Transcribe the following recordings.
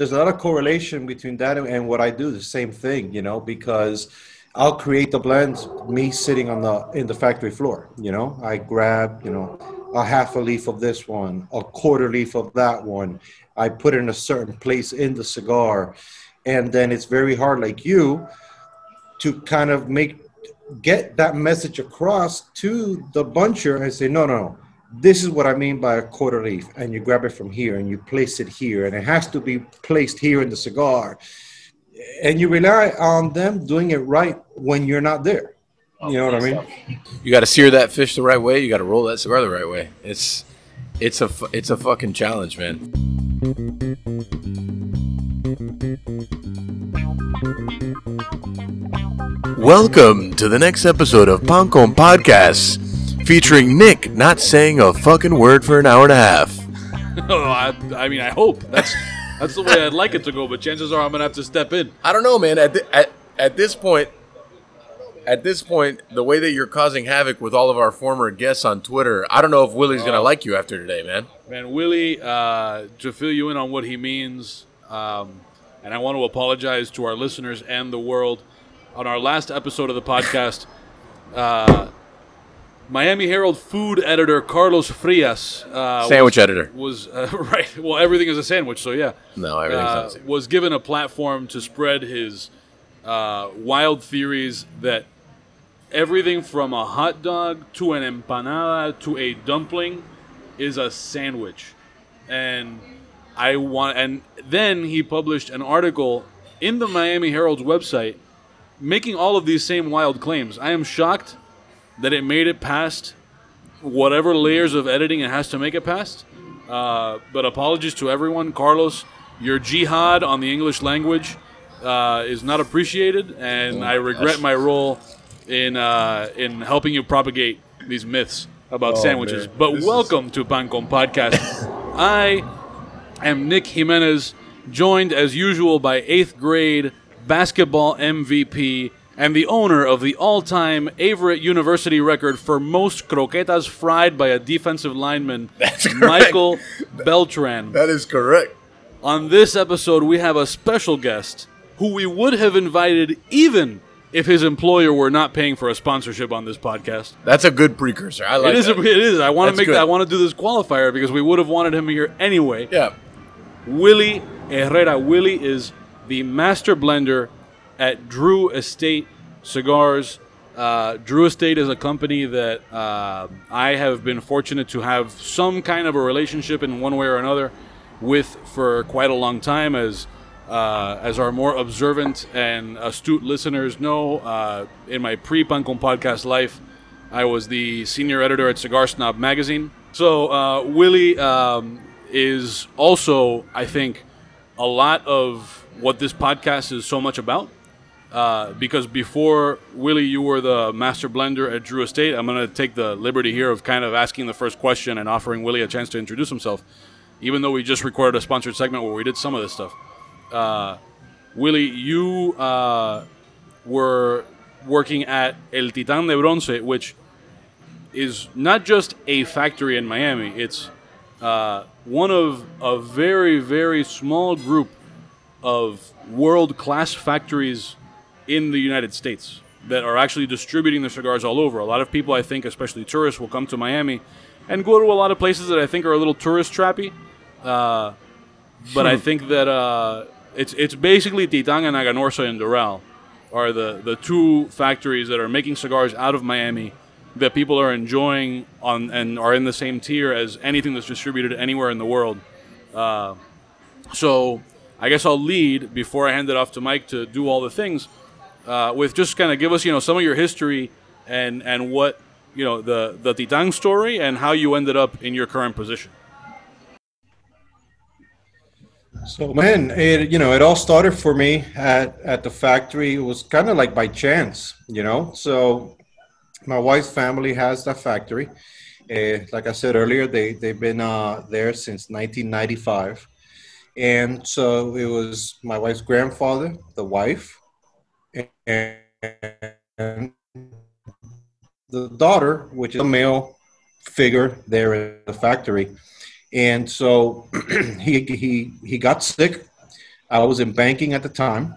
there's a lot of correlation between that and what I do, the same thing, you know, because I'll create the blends, me sitting on in the factory floor, you know. I grab, you know, a half a leaf of this one, a quarter leaf of that one. I put it in a certain place in the cigar. And then it's very hard, like you, to kind of get that message across to the buncher and say, no, this is what I mean by a quarter leaf. And you grab it from here and you place it here. And it has to be placed here in the cigar. And you rely on them doing it right when you're not there. You know what I mean? You got to sear that fish the right way. You got to roll that cigar the right way. It's a fucking challenge, man. Welcome to the next episode of Pan Con Podcast, featuring Nick not saying a fucking word for an hour and a half. I mean, I hope that's the way I'd like it to go, but chances are I'm gonna have to step in. I don't know, man. At this point, the way that you're causing havoc with all of our former guests on Twitter, I don't know if Willy's gonna like you after today, man. Man, Willy, to fill you in on what he means, and I want to apologize to our listeners and the world. On our last episode of the podcast, Miami Herald food editor Carlos Frias, sandwich editor, was right. Well, everything is a sandwich, so yeah. No, everything's not a sandwich. Was given a platform to spread his wild theories that everything from a hot dog to an empanada to a dumpling is a sandwich, and then he published an article in the Miami Herald's website making all of these same wild claims. I am shocked that it made it past whatever layers of editing it has to make it past. But apologies to everyone. Carlos, your jihad on the English language is not appreciated, and I regret my role in helping you propagate these myths about sandwiches. Man. But welcome to Pan Con Podcast. I am Nick Jiménez, joined as usual by 8th grade basketball MVP and the owner of the all-time Averett University record for most croquetas fried by a defensive lineman, Michael Beltran. That is correct. On this episode, we have a special guest who we would have invited even if his employer were not paying for a sponsorship on this podcast. That's a good precursor. I like it. It is. I want to make that. I want to do this qualifier because we would have wanted him here anyway. Yeah. Willy Herrera. Willy is the master blender at Drew Estate Cigars. Drew Estate is a company that I have been fortunate to have some kind of a relationship in one way or another with for quite a long time, as our more observant and astute listeners know. In my pre-Pan Con Podcast life, I was the senior editor at Cigar Snob magazine. So Willy is also, I think, a lot of what this podcast is so much about. Because before, Willy, you were the master blender at Drew Estate. I'm going to take the liberty here of kind of asking the first question and offering Willy a chance to introduce himself, even though we just recorded a sponsored segment where we did some of this stuff. Willy, you were working at El Titán de Bronze, which is not just a factory in Miami. It's one of a very, very small group of world-class factories in the United States that are actually distributing their cigars all over. A lot of people, I think, especially tourists, will come to Miami and go to a lot of places that I think are a little tourist trappy. But I think that it's basically Titán and Aganorsa and Doral are the two factories that are making cigars out of Miami that people are enjoying and are in the same tier as anything that's distributed anywhere in the world. So I guess I'll lead, before I hand it off to Mike to do all the things, with just kind of give us, some of your history and what, the Titán story and how you ended up in your current position. So, man, it all started for me at the factory. It was kind of like by chance, So my wife's family has that factory. Like I said earlier, they've been there since 1995. And so it was my wife's grandfather, the wife, and the daughter, which is a male figure there at the factory. And so he got sick I was in banking at the time.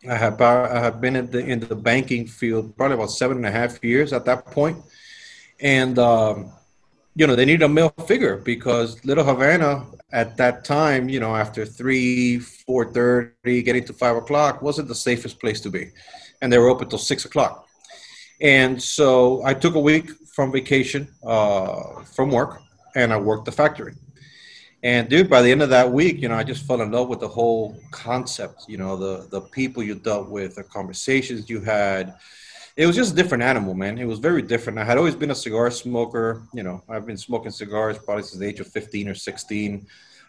I have been in the banking field probably about 7.5 years at that point, and they need a male figure because Little Havana at that time, after 3, 4:30, getting to 5 o'clock wasn't the safest place to be, and they were open till 6 o'clock. And so I took a week from vacation from work, and I worked the factory. And dude, by the end of that week, I just fell in love with the whole concept. The people you dealt with, the conversations you had. It was just a different animal, man. It was very different. I had always been a cigar smoker. I've been smoking cigars probably since the age of 15 or 16.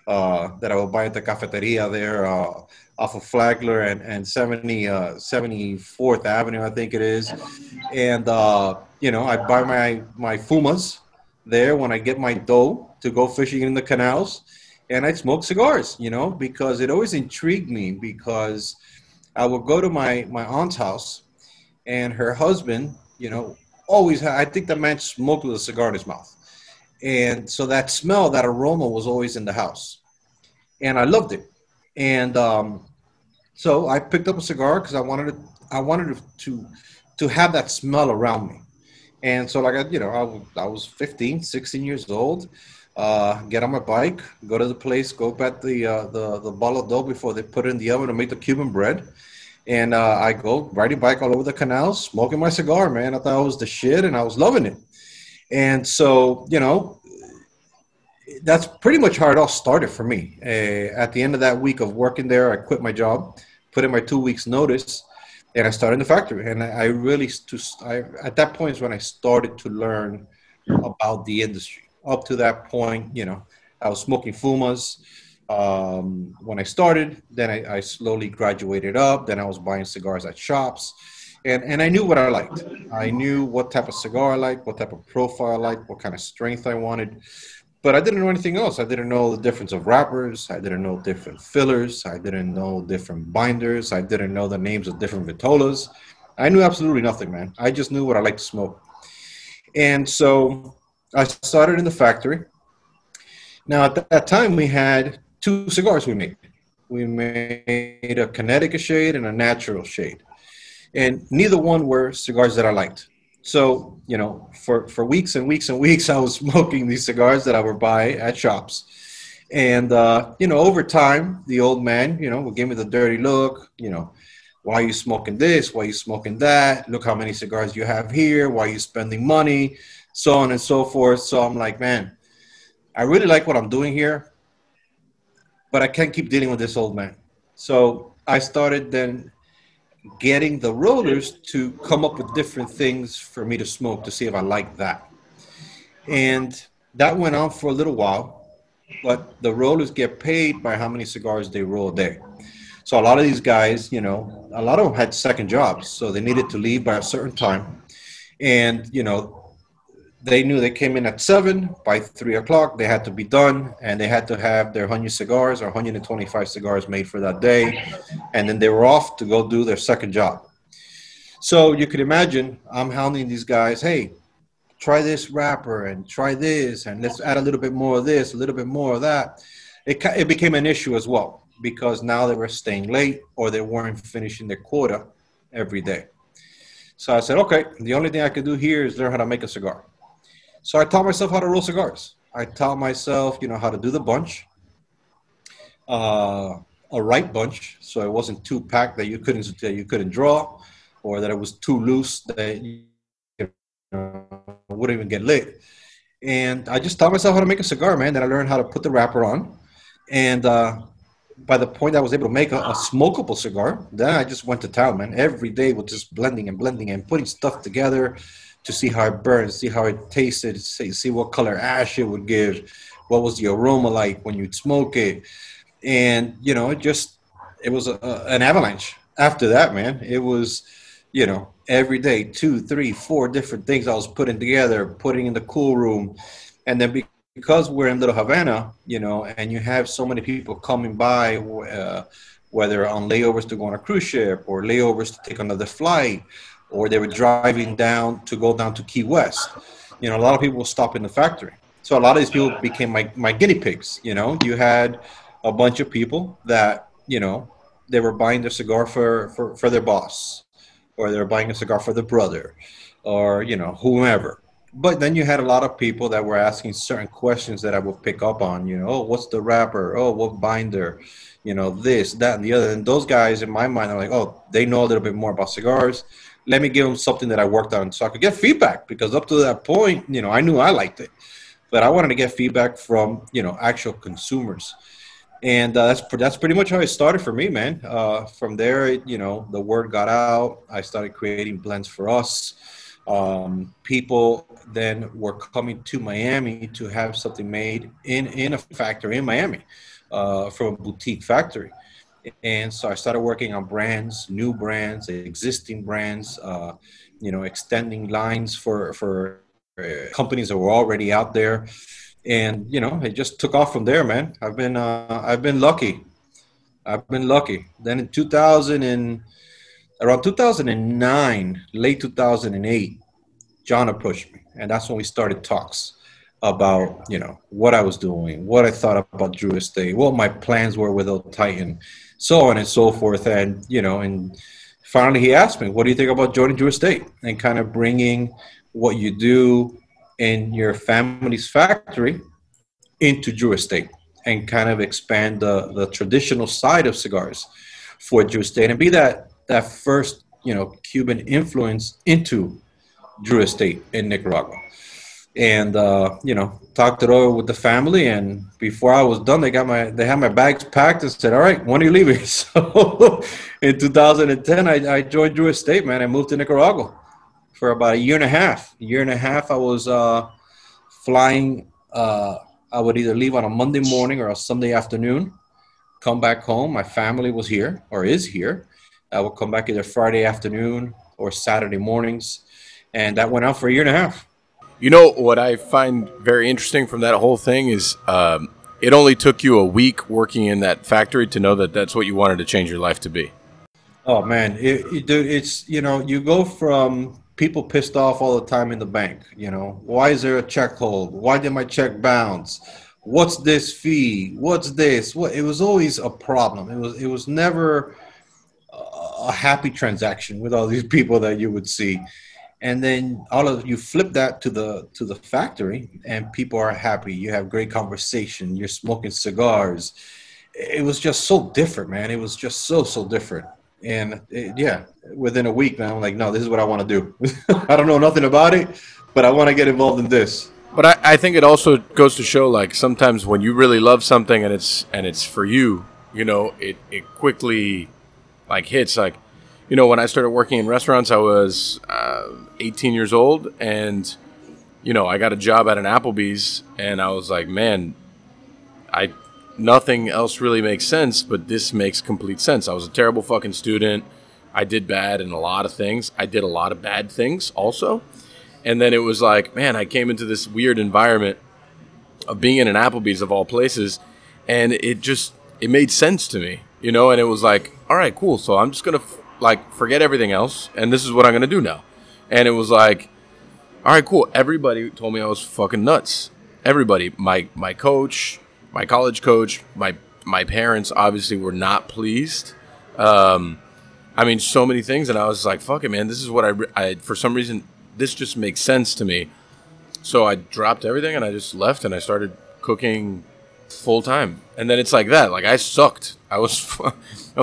That I would buy at the cafeteria there off of Flagler and 74th Avenue, I think it is. And I buy my fumas there when I get my dough to go fishing in the canals, and I'd smoke cigars, because it always intrigued me, because I would go to my aunt's house, and her husband, always had, I think the man smoked with a cigar in his mouth. And so that smell, that aroma was always in the house, and I loved it. And so I picked up a cigar because I wanted to have that smell around me. And so, like, I was 15, 16 years old, get on my bike, go to the place, go get the ball of dough before they put it in the oven to make the Cuban bread. And I go riding bike all over the canals, smoking my cigar, man. I thought it was the shit, and I was loving it. And so, that's pretty much how it all started for me. At the end of that week of working there, I quit my job, put in my 2 weeks notice, and I started in the factory. And at that point is when I started to learn about the industry. Up to that point, I was smoking fumas when I started. Then I slowly graduated up. Then I was buying cigars at shops. And I knew what I liked. I knew what type of cigar I liked, what type of profile I liked, what kind of strength I wanted. But I didn't know anything else. I didn't know the difference of wrappers. I didn't know different fillers. I didn't know different binders. I didn't know the names of different vitolas. I knew absolutely nothing, man. I just knew what I liked to smoke. And so I started in the factory. Now, at that time, we had 2 cigars we made. We made a Connecticut shade and a natural shade. And neither one were cigars that I liked. So, for weeks and weeks and weeks, I was smoking these cigars that I would buy at shops. And, over time, the old man, would give me the dirty look, why are you smoking this? Why are you smoking that? Look how many cigars you have here. Why are you spending money? So on and so forth. So I'm like, man, I really like what I'm doing here, but I can't keep dealing with this old man. So I started then getting the rollers to come up with different things for me to smoke to see if I liked that. And that went on for a little while, but the rollers get paid by how many cigars they roll a day. So a lot of these guys, a lot of them had second jobs, so they needed to leave by a certain time. And, they knew they came in at 7, by 3 o'clock, they had to be done, and they had to have their 100 cigars or 125 cigars made for that day. And then they were off to go do their second job. So you could imagine I'm hounding these guys, hey, try this wrapper and try this, and let's add a little bit more of this, a little bit more of that. It became an issue as well, because now they were staying late or they weren't finishing their quota every day. So I said, okay, the only thing I could do here is learn how to make a cigar. So I taught myself how to roll cigars. I taught myself, how to do the bunch, a right bunch, so it wasn't too packed that you couldn't draw, or that it was too loose that you wouldn't even get lit. And I just taught myself how to make a cigar, man. Then I learned how to put the wrapper on, and by the point I was able to make a smokable cigar, then I just went to town, man. Every day was just blending and putting stuff together to see how it burned, see how it tasted, see what color ash it would give, what was the aroma like when you'd smoke it. And, it was an avalanche after that, man. It was, every day, 2, 3, 4 different things I was putting together, putting in the cool room. And then because we're in Little Havana, and you have so many people coming by, whether on layovers to go on a cruise ship or layovers to take another flight, or they were driving down to go down to Key West. A lot of people will stop in the factory. So a lot of these people became my guinea pigs. You had a bunch of people that, they were buying their cigar for their boss, or they were buying a cigar for their brother, or, you know, whomever. But then you had a lot of people that were asking certain questions that I would pick up on, you know, oh, what's the wrapper? Oh, what binder? You know, this, that, and the other. And those guys in my mind are like, oh, they know a little bit more about cigars. Let me give them something that I worked on so I could get feedback, because up to that point, you know, I knew I liked it. But I wanted to get feedback from, you know, actual consumers. And that's pretty much how it started for me, man. From there, you know, the word got out. I started creating blends for us. People then were coming to Miami to have something made in a factory in Miami, from a boutique factory. And so I started working on brands, new brands, existing brands, you know, extending lines for companies that were already out there. And, you know, it just took off from there, man. I've been lucky. I've been lucky. Then in around 2009, late 2008, John approached me. And that's when we started talks about, you know, what I was doing, what I thought about Drew Estate, what my plans were with Old Titan, so on and so forth. And, you know, and finally he asked me, what do you think about joining Drew Estate and kind of bringing what you do in your family's factory into Drew Estate and kind of expand the traditional side of cigars for Drew Estate and be that first, you know, Cuban influence into Drew Estate in Nicaragua. And, you know, talked it over with the family. And before I was done, they had my bags packed and said, all right, when are you leaving? So in 2010, I joined Drew Estate, man. I moved to Nicaragua for about a year and a half. I was flying. I would either leave on a Monday morning or a Sunday afternoon, come back home. My family was here or is here. I would come back either Friday afternoon or Saturday mornings. And that went out for a year and a half. You know, what I find very interesting from that whole thing is it only took you a week working in that factory to know that that's what you wanted to change your life to be. Oh, man. Dude, it's, you know, you go from people pissed off all the time in the bank. You know, why is there a check hold? Why did my check bounce? What's this fee? What's this? What? It was always a problem. It was never a happy transaction with all these people that you would see. And then you flip that to the factory, and people are happy. You have great conversation. You're smoking cigars. It was just so different, man. It was just so different. And within a week, man, I'm like, no, this is what I want to do. I don't know nothing about it, but I want to get involved in this. But I think it also goes to show, like, sometimes when you really love something and it's for you, you know, it quickly like hits. Like, you know, when I started working in restaurants, I was 18 years old, and, you know, I got a job at an Applebee's, and I was like, man, nothing else really makes sense, but this makes complete sense. I was a terrible fucking student. I did bad in a lot of things. I did a lot of bad things also. And then it was like, man, I came into this weird environment of being in an Applebee's of all places, and it made sense to me, you know, and it was like, all right, cool. So I'm just going to forget everything else, and this is what I'm going to do now. And it was like, all right, cool. Everybody told me I was fucking nuts. Everybody, my coach, my college coach, my parents obviously were not pleased. I mean, so many things. And I was like, fuck it, man. This is what I for some reason, this just makes sense to me. So I dropped everything and I just left and I started cooking full time. And then it's like that. Like, I sucked. I was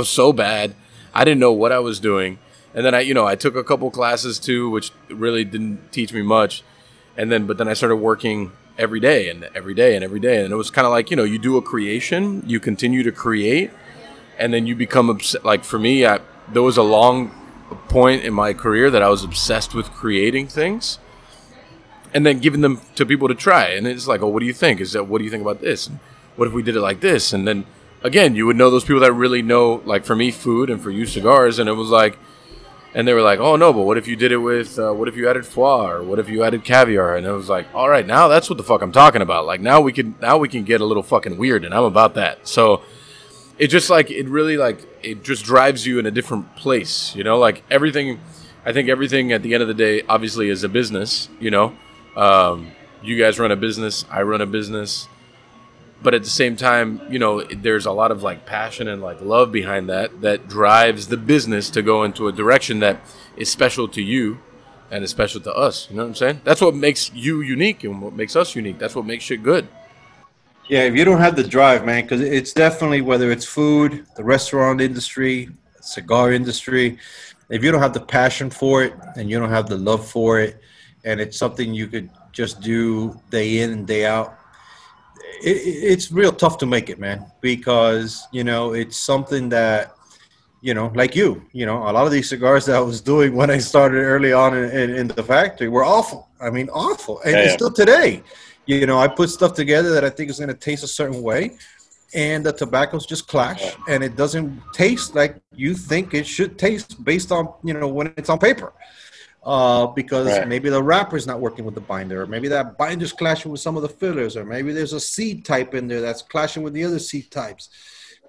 so bad. I didn't know what I was doing. And then I took a couple classes too, which really didn't teach me much. But then I started working every day. And it was kind of like, you know, you do a creation, you continue to create, and then you become obsessed. Like, for me, there was a long point in my career that I was obsessed with creating things and then giving them to people to try. And it's like, oh, what do you think? What do you think about this? And what if we did it like this? And then again, you would know those people that really know, like, for me, food, and for you, cigars. And it was like, and they were like, oh no, but what if you did it with, what if you added foie, or what if you added caviar? And it was like, all right, now that's what the fuck I'm talking about. Like, now we can get a little fucking weird, and I'm about that. So it just, like, it really, like, it just drives you in a different place, you know, like everything. I think everything at the end of the day, obviously, is a business, you know. You guys run a business, I run a business. but at the same time, you know, there's a lot of like passion and like love behind that drives the business to go into a direction that is special to you and is special to us. You know what I'm saying? That's what makes you unique and what makes us unique. That's what makes shit good. Yeah, if you don't have the drive, man, because it's definitely, whether it's food, the restaurant industry, cigar industry, if you don't have the passion for it and you don't have the love for it, and it's something you could just do day in and day out, it's real tough to make it, man, because, you know, it's something that, you know, like you know, a lot of these cigars that I was doing when I started early on in the factory were awful. I mean, awful. And it's still today. You know, I put stuff together that I think is going to taste a certain way, and the tobaccos just clash, and it doesn't taste like you think it should taste based on, you know, when it's on paper. Because maybe the wrapper's not working with the binder, or maybe that binder's clashing with some of the fillers, or maybe there's a seed type in there that's clashing with the other seed types,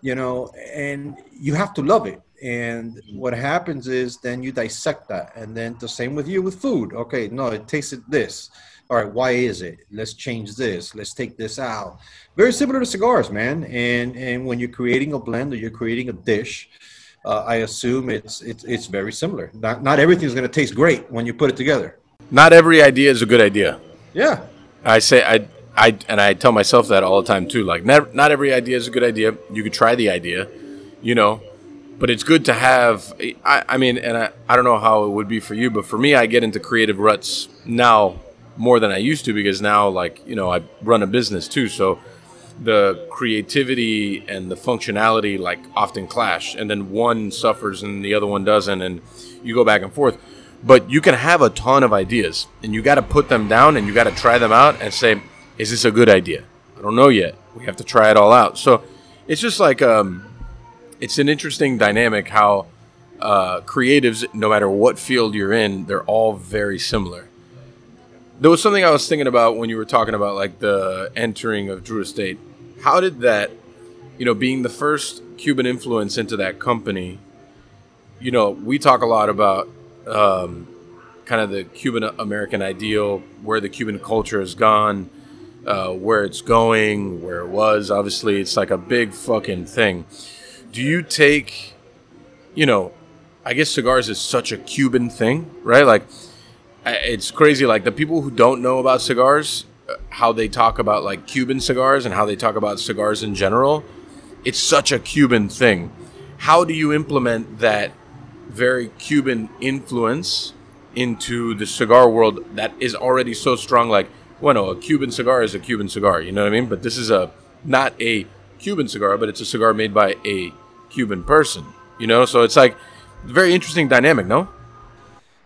you know, and you have to love it. And what happens is then you dissect that, and then the same with you with food. Okay, no, it tasted this. All right, why is it? Let's change this. Let's take this out. Very similar to cigars, man. And when you're creating a blend or you're creating a dish, I assume it's very similar. Not everything's going to taste great when you put it together. Not every idea is a good idea. Yeah. I tell myself that all the time too. Like, not every idea is a good idea. You could try the idea, you know, but it's good to have. I mean, and I don't know how it would be for you, but for me, I get into creative ruts now more than I used to, because now, like, you know, I run a business too, so the creativity and the functionality like often clash, and then one suffers and the other one doesn't, and you go back and forth. But you can have a ton of ideas, and you got to put them down and you got to try them out and say, is this a good idea? I don't know yet. We have to try it all out. So it's just like it's an interesting dynamic how creatives, no matter what field you're in, they're all very similar. There was something I was thinking about when you were talking about like the entering of Drew Estate. How did that, you know, being the first Cuban influence into that company, you know, we talk a lot about kind of the Cuban American ideal, where the Cuban culture has gone, where it's going, where it was. Obviously, it's like a big fucking thing. Do you take, you know, I guess cigars is such a Cuban thing, right? Like, it's crazy, like the people who don't know about cigars, how they talk about like Cuban cigars and how they talk about cigars in general, it's such a Cuban thing. How do you implement that very Cuban influence into the cigar world that is already so strong? Like, well, a Cuban cigar is a Cuban cigar, you know what I mean? But this is not a Cuban cigar, but it's a cigar made by a Cuban person, you know? So it's like a very interesting dynamic, no?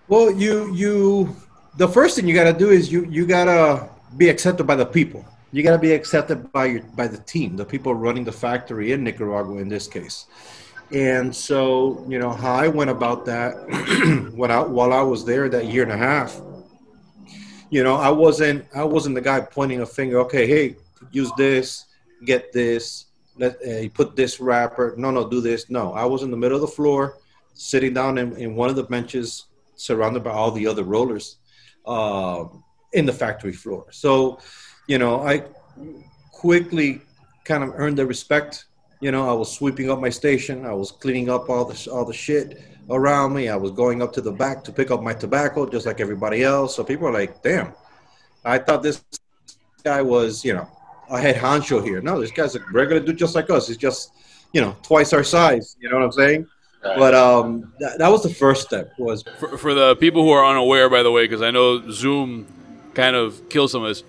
Well, the first thing you got to do is you got to be accepted by the people. You got to be accepted by the team, the people running the factory in Nicaragua in this case. And so, you know, how I went about that while I was there that year and a half, you know, I wasn't the guy pointing a finger. Okay, hey, use this, get this, put this wrapper. No, do this. No, I was in the middle of the floor, sitting down in one of the benches, surrounded by all the other rollers in the factory floor. So, you know, I quickly kind of earned the respect. You know, I was sweeping up my station. I was cleaning up all the shit around me. I was going up to the back to pick up my tobacco just like everybody else. So people are like, damn, I thought this guy was, you know, a head honcho here. No, this guy's a regular dude just like us. He's just, you know, twice our size. You know what I'm saying? Right. But that was the first step. Was for the people who are unaware, by the way, because I know Zoom kind of kills some of this.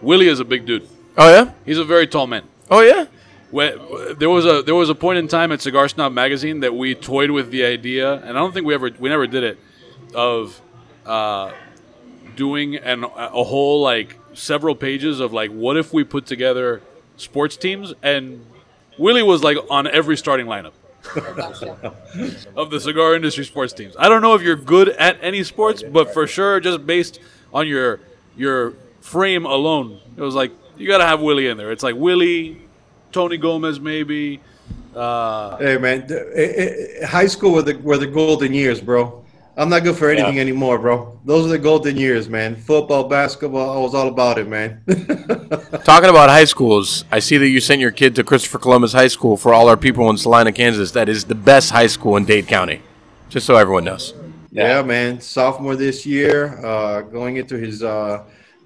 Willy is a big dude. Oh yeah, he's a very tall man. Oh yeah. When there was a point in time at Cigar Snob magazine that we toyed with the idea, and I don't think we never did it, of doing a whole like several pages of like, what if we put together sports teams, and Willy was like on every starting lineup of the cigar industry sports teams. I don't know if you're good at any sports, but for sure, just based on your frame alone, it was like you got to have Willy in there. It's like Willy, Tony Gomez, maybe. Hey man, high school were the golden years, bro. I'm not good for anything anymore, bro. Those are the golden years, man. Football, basketball, I was all about it, man. Talking about high schools, I see that you sent your kid to Christopher Columbus High School. For all our people in Salina, Kansas, that is the best high school in Dade County. Just so everyone knows. Yeah, man. Sophomore this year, going into his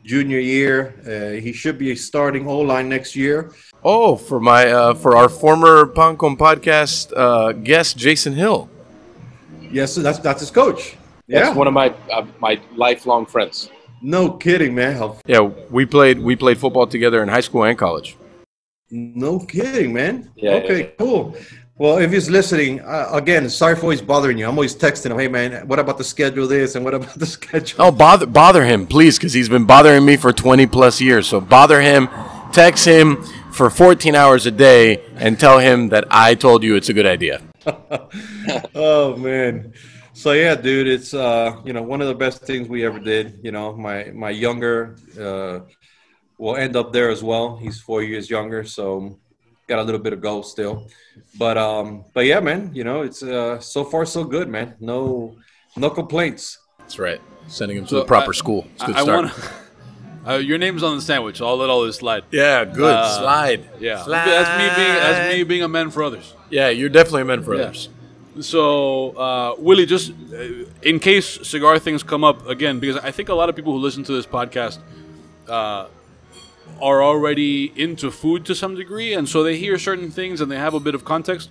junior year. He should be starting O-line next year. Oh, for my for our former Pancom podcast guest, Jason Hill. Yes, that's his coach. That's Yeah, one of my lifelong friends. no kidding, man. Yeah, we played football together in high school and college. No kidding, man. Yeah, Okay, yeah. cool. Well, if he's listening, again, sorry for always bothering you. I'm always texting him, hey, man, what about the schedule this and what about the schedule? Oh, bother him, please, because he's been bothering me for 20 plus years. So bother him, text him for 14 hours a day, and tell him that I told you it's a good idea. Oh, man. So, yeah, dude, it's, one of the best things we ever did. You know, my younger will end up there as well. He's 4 years younger, so got a little bit of go still. But yeah, man, it's so far so good, man. No complaints. That's right. Sending him to the proper school. It's a good start. Your name's on the sandwich. I'll let all this slide. Yeah, good. Slide. Yeah, Slide. That's me being a man for others. Yeah, you're definitely a man for others. So, Willie, just in case cigar things come up again, because I think a lot of people who listen to this podcast are already into food to some degree, and so they hear certain things and they have a bit of context.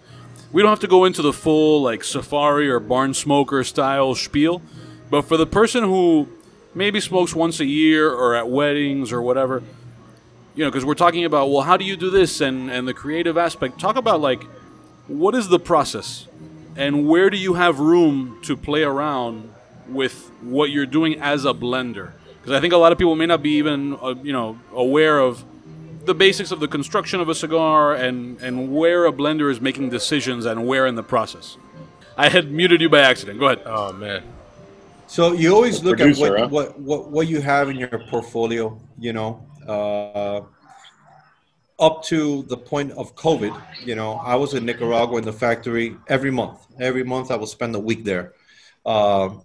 We don't have to go into the full like safari or barn smoker style spiel, but for the person who maybe smokes once a year or at weddings or whatever, because we're talking about, well, how do you do this and the creative aspect. Talk about like what is the process and where do you have room to play around with what you're doing as a blender. Because I think a lot of people may not be even, aware of the basics of the construction of a cigar and where a blender is making decisions and where in the process. I had muted you by accident. Go ahead. Oh, man. So you always look Producer, at what you have in your portfolio, up to the point of COVID, I was in Nicaragua in the factory every month. Every month I will spend a week there.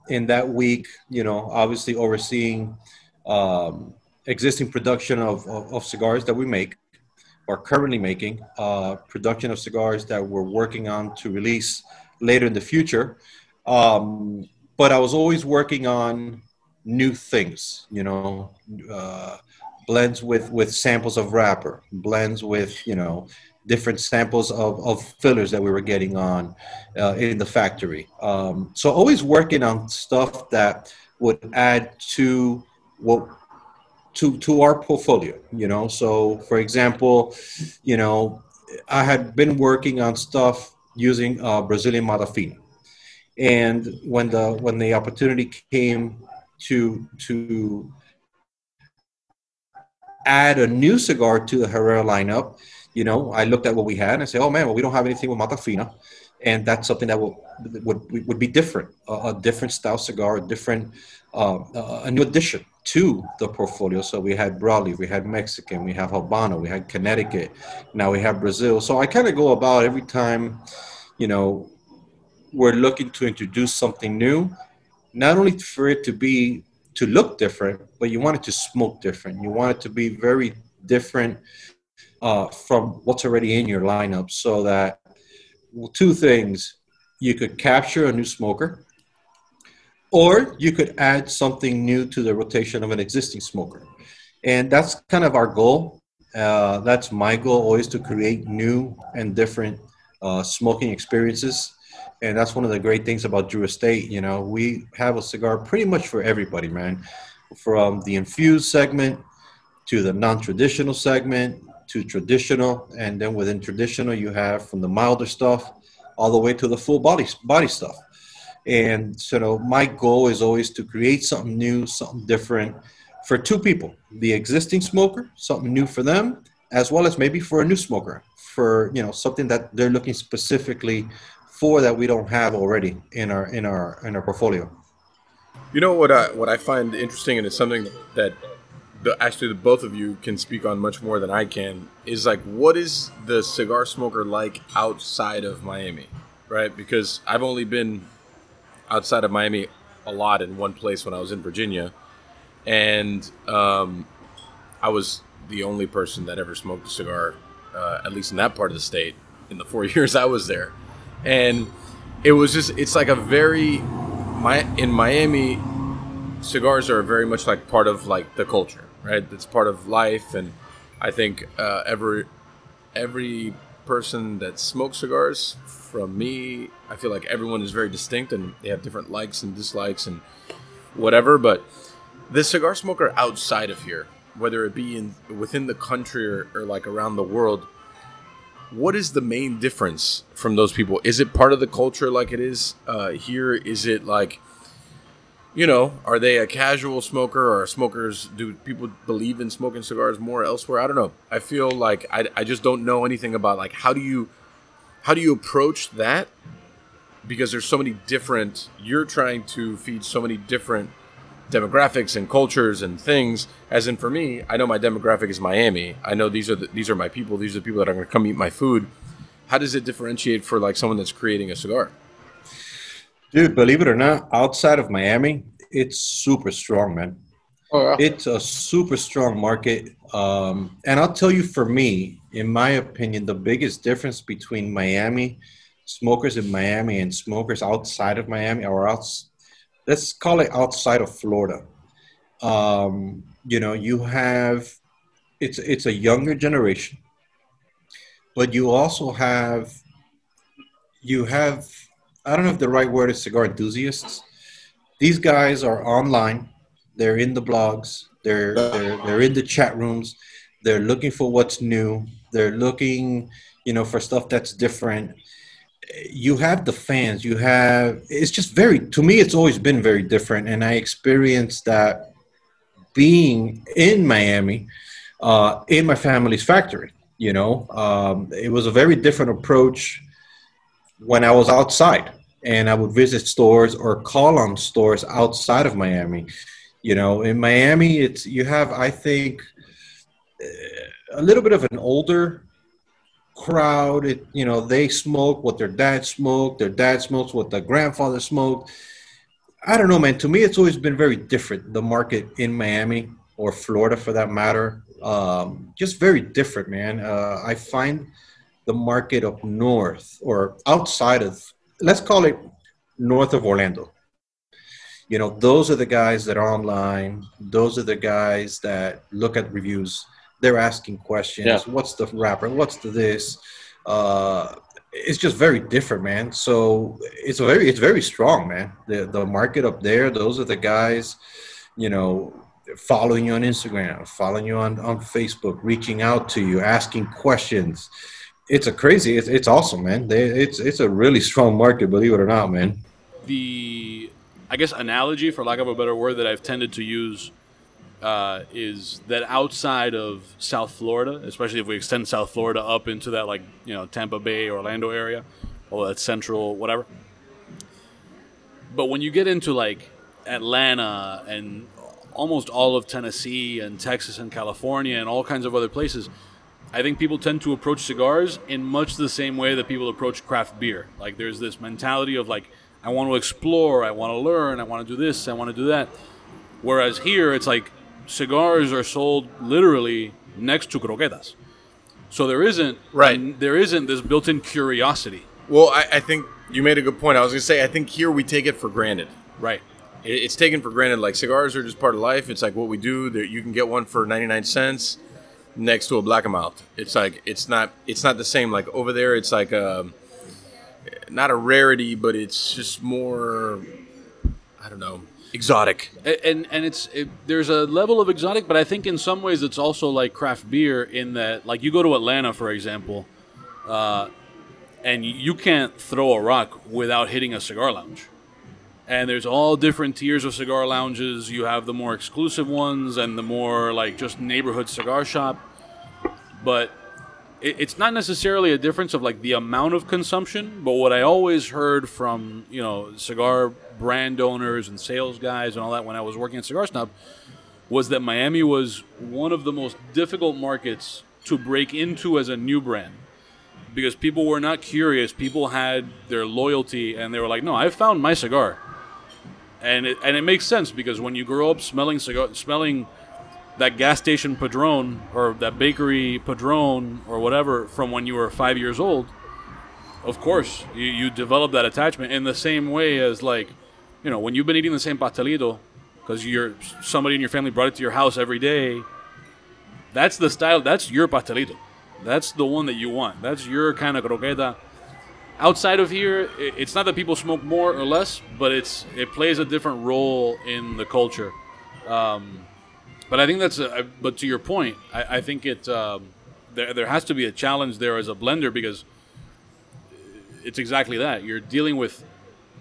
In that week, obviously overseeing existing production of cigars that we make or currently making, production of cigars that we're working on to release later in the future. But I was always working on new things, blends with samples of wrapper, blends with, different samples of fillers that we were getting on in the factory. So always working on stuff that would add to our portfolio, So for example, I had been working on stuff using Brazilian Matafina. And when the opportunity came to add a new cigar to the Herrera lineup, I looked at what we had and I said, oh man, well, we don't have anything with Matafina. And that's something that would be different, a different style cigar, a new addition to the portfolio. So we had broadleaf, we had Mexican, we have Habano, we had Connecticut, now we have Brazil. So I kind of go about every time, we're looking to introduce something new, not only for it to look different, but you want it to smoke different. You want it to be very different from what's already in your lineup, so that two things: you could capture a new smoker, or you could add something new to the rotation of an existing smoker. And that's kind of our goal. That's my goal, always to create new and different smoking experiences. And that's one of the great things about Drew Estate. We have a cigar pretty much for everybody, man. From the infused segment to the non-traditional segment to traditional. And then within traditional, you have from the milder stuff all the way to the full body stuff. And so my goal is always to create something new, something different for two people. The existing smoker, something new for them, as well as maybe for a new smoker, for something that they're looking specifically for that we don't have already in our portfolio. What I find interesting, and it's something that actually the both of you can speak on much more than I can, is like, what is the cigar smoker like outside of Miami, right? Because I've only been outside of Miami a lot in one place when I was in Virginia, and I was the only person that ever smoked a cigar, at least in that part of the state, in the 4 years I was there. And it was just, it's like a very, in Miami, cigars are very much like part of like the culture, right? It's part of life. And I think every person that smokes cigars, from me, I feel like everyone is very distinct and they have different likes and dislikes and whatever. But the cigar smoker outside of here, whether it be within the country or like around the world, what is the main difference from those people? Is it part of the culture like it is here? Is it like, you know, are they a casual smoker, or smokers? Do people believe in smoking cigars more elsewhere? I don't know. I feel like I just don't know anything about like how do you approach that, because there's so many different. You're trying to feed so many different demographics and cultures and things. As in, for me, I know my demographic is Miami. I know these are my people. These are the people that are going to come eat my food. How does it differentiate for like someone that's creating a cigar? Dude, believe it or not, outside of Miami, it's super strong, man. Oh, yeah. It's a super strong market. And I'll tell you, for me, in my opinion, the biggest difference between Miami, smokers in Miami and smokers outside of Miami, or let's call it outside of Florida. You know, you have, it's a younger generation, but you also have, I don't know if the right word is cigar enthusiasts. These guys are online. They're in the blogs. They're in the chat rooms. They're looking for what's new. They're looking, you know, for stuff that's different. You have the fans. It's just to me, it's always been very different. And I experienced that being in Miami, in my family's factory. You know, it was a very different approach when I was outside and I would visit stores or call on stores outside of Miami. You know, in Miami, you have, I think, a little bit of an older crowd. You know, they smoke what their dad smoked. Their dad smokes what their grandfather smoked. I don't know, man. To me, it's always been very different, the market in Miami or Florida for that matter. Just very different, man. I find the market up north or outside of, let's call it north of Orlando. You know, those are the guys that are online. Those are the guys that look at reviews. They're asking questions. Yeah. What's the wrapper? What's the this? It's just very different, man. So it's very strong, man. The market up there, those are the guys, you know, following you on Instagram, following you on Facebook, reaching out to you, asking questions. It's awesome, man. It's a really strong market, believe it or not, man. The, I guess, analogy, for lack of a better word, that I've tended to use is that outside of South Florida, especially if we extend South Florida up into that, like, you know, Tampa Bay, Orlando area, or that central, whatever. But when you get into like Atlanta and almost all of Tennessee and Texas and California and all kinds of other places, I think people tend to approach cigars in much the same way that people approach craft beer. Like, there's this mentality of like, I want to explore, I want to learn, I want to do this, I want to do that. Whereas here, it's like cigars are sold literally next to croquetas. So there isn't this built-in curiosity. Well, I think you made a good point. I was going to say, I think here we take it for granted. Right. It's taken for granted. Like, cigars are just part of life. It's like what we do. You can get one for 99 cents next to a black and mild. It's like, it's not the same. Like, over there, it's like not a rarity, but it's just more, I don't know, exotic. And there's a level of exotic, but I think in some ways it's also like craft beer in that, like, you go to Atlanta, for example, and you can't throw a rock without hitting a cigar lounge. And there's all different tiers of cigar lounges. You have the more exclusive ones and the more like just neighborhood cigar shop. But it's not necessarily a difference of like the amount of consumption. But what I always heard from, you know, cigar brand owners and sales guys and all that when I was working at Cigar Snob was that Miami was one of the most difficult markets to break into as a new brand. Because people were not curious. People had their loyalty and they were like, no, I found my cigar. and it makes sense because when you grow up smelling that gas station Padron or that bakery Padron or whatever from when you were 5 years old, of course you develop that attachment in the same way as, like, you know, when you've been eating the same pastelito because somebody in your family brought it to your house every day. That's the style. That's your pastelito. That's the one that you want. That's your kind of croqueta. Outside of here, it's not that people smoke more or less, but it plays a different role in the culture. But I think but to your point, I think there has to be a challenge there as a blender because it's exactly that. You're dealing with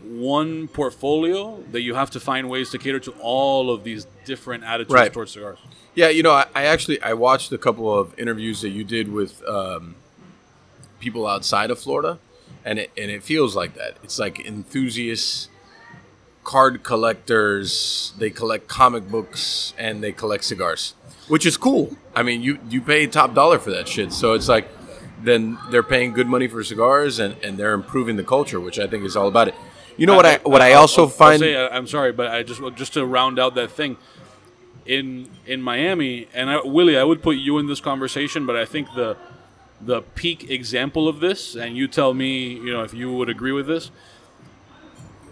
one portfolio that you have to find ways to cater to all of these different attitudes towards cigars. Yeah, you know, I watched a couple of interviews that you did with people outside of Florida, and it feels like that. It's like enthusiasts, card collectors, they collect comic books, and they collect cigars, which is cool. I mean, you pay top dollar for that shit, so it's like then they're paying good money for cigars, and they're improving the culture, which I think is all about it. You know what I also find. I'm sorry, but I just to round out that thing. In Miami, and Willie, I would put you in this conversation, but I think the peak example of this, and you tell me, you know, if you would agree with this,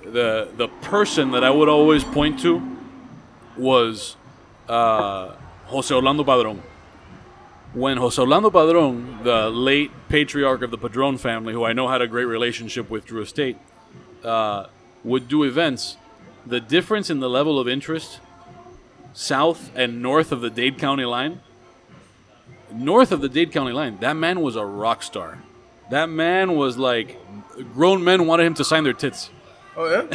the person that I would always point to was Jose Orlando Padron. When Jose Orlando Padron, the late patriarch of the Padron family, who I know had a great relationship with Drew Estate, would do events, the difference in the level of interest south and north of the Dade County line, that man was a rock star. That man was like, grown men wanted him to sign their tits. Oh, yeah?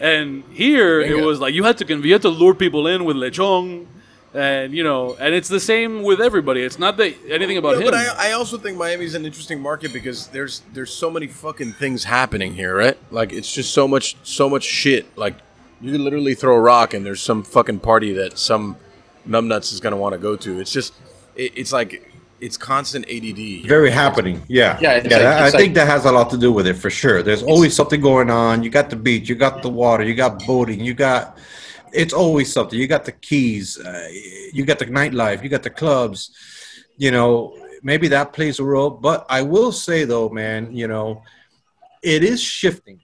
And here, it was like, you had to lure people in with lechon, and, you know, and it's the same with everybody. It's not that anything about him. But I also think Miami's an interesting market because there's so many fucking things happening here, right? Like, it's just so much shit. Like, you could literally throw a rock and there's some fucking party that some numbnuts is going to want to go to. It's just, it's like, it's constant ADD. Very happening. Yeah. I think that has a lot to do with it for sure. There's always something going on. You got the beach, you got the water, you got boating, it's always something. You got the keys, you got the nightlife, you got the clubs, you know, maybe that plays a role. But I will say though, man, you know, it is shifting.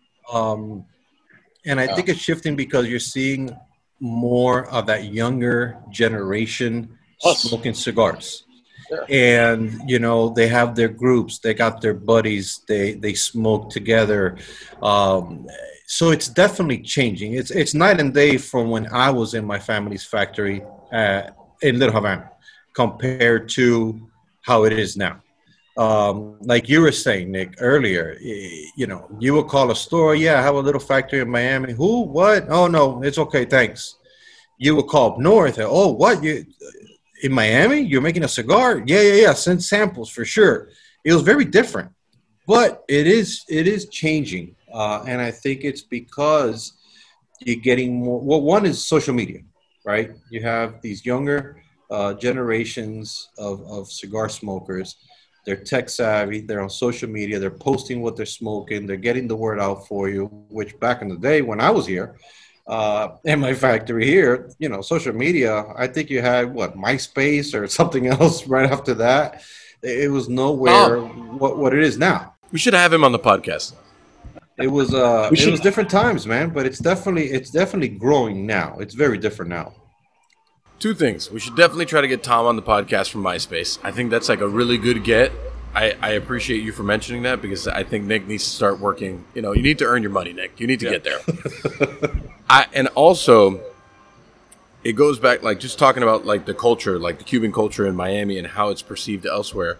And I think it's shifting because you're seeing more of that younger generation smoking cigars. Yeah. And, you know, they have their groups, they got their buddies, they smoke together. So it's definitely changing. It's night and day from when I was in my family's factory in Little Havana compared to how it is now. Like you were saying, Nick, earlier, you know, you would call a store, yeah, I have a little factory in Miami. Who? What? Oh, no, it's okay, thanks. You would call up north, and, oh, what? You in Miami? You're making a cigar? Yeah, send samples for sure. It was very different, but it is changing, and I think it's because you're getting more. Well, one is social media, right? You have these younger generations of cigar smokers. They're tech savvy. They're on social media. They're posting what they're smoking. They're getting the word out for you, which back in the day when I was here in my factory here, you know, social media, I think you had, MySpace or something else right after that. It was nowhere what it is now. We should have him on the podcast. It was different times, man, but it's definitely growing now. It's very different now. Two things. We should definitely try to get Tom on the podcast from MySpace. I think that's like a really good get. I appreciate you for mentioning that because I think Nick needs to start working. You know, you need to earn your money, Nick. You need to get there. And also, it goes back, like, just talking about, like, the culture, like the Cuban culture in Miami and how it's perceived elsewhere.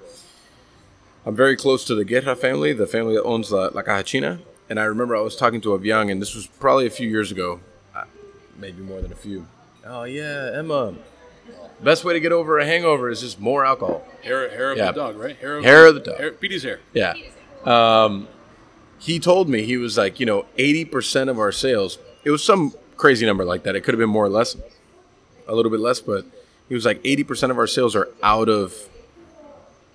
I'm very close to the Guerra family, the family that owns La Caja China. And I remember I was talking to Aviang, and this was probably a few years ago, maybe more than a few. Oh, yeah, Emma. Best way to get over a hangover is just more alcohol. Hair of the dog, right? Hair of the dog. Petey's hair. Yeah. He told me, he was like, 80% of our sales, it was some crazy number like that. It could have been more or less, a little bit less, but he was like 80% of our sales are out of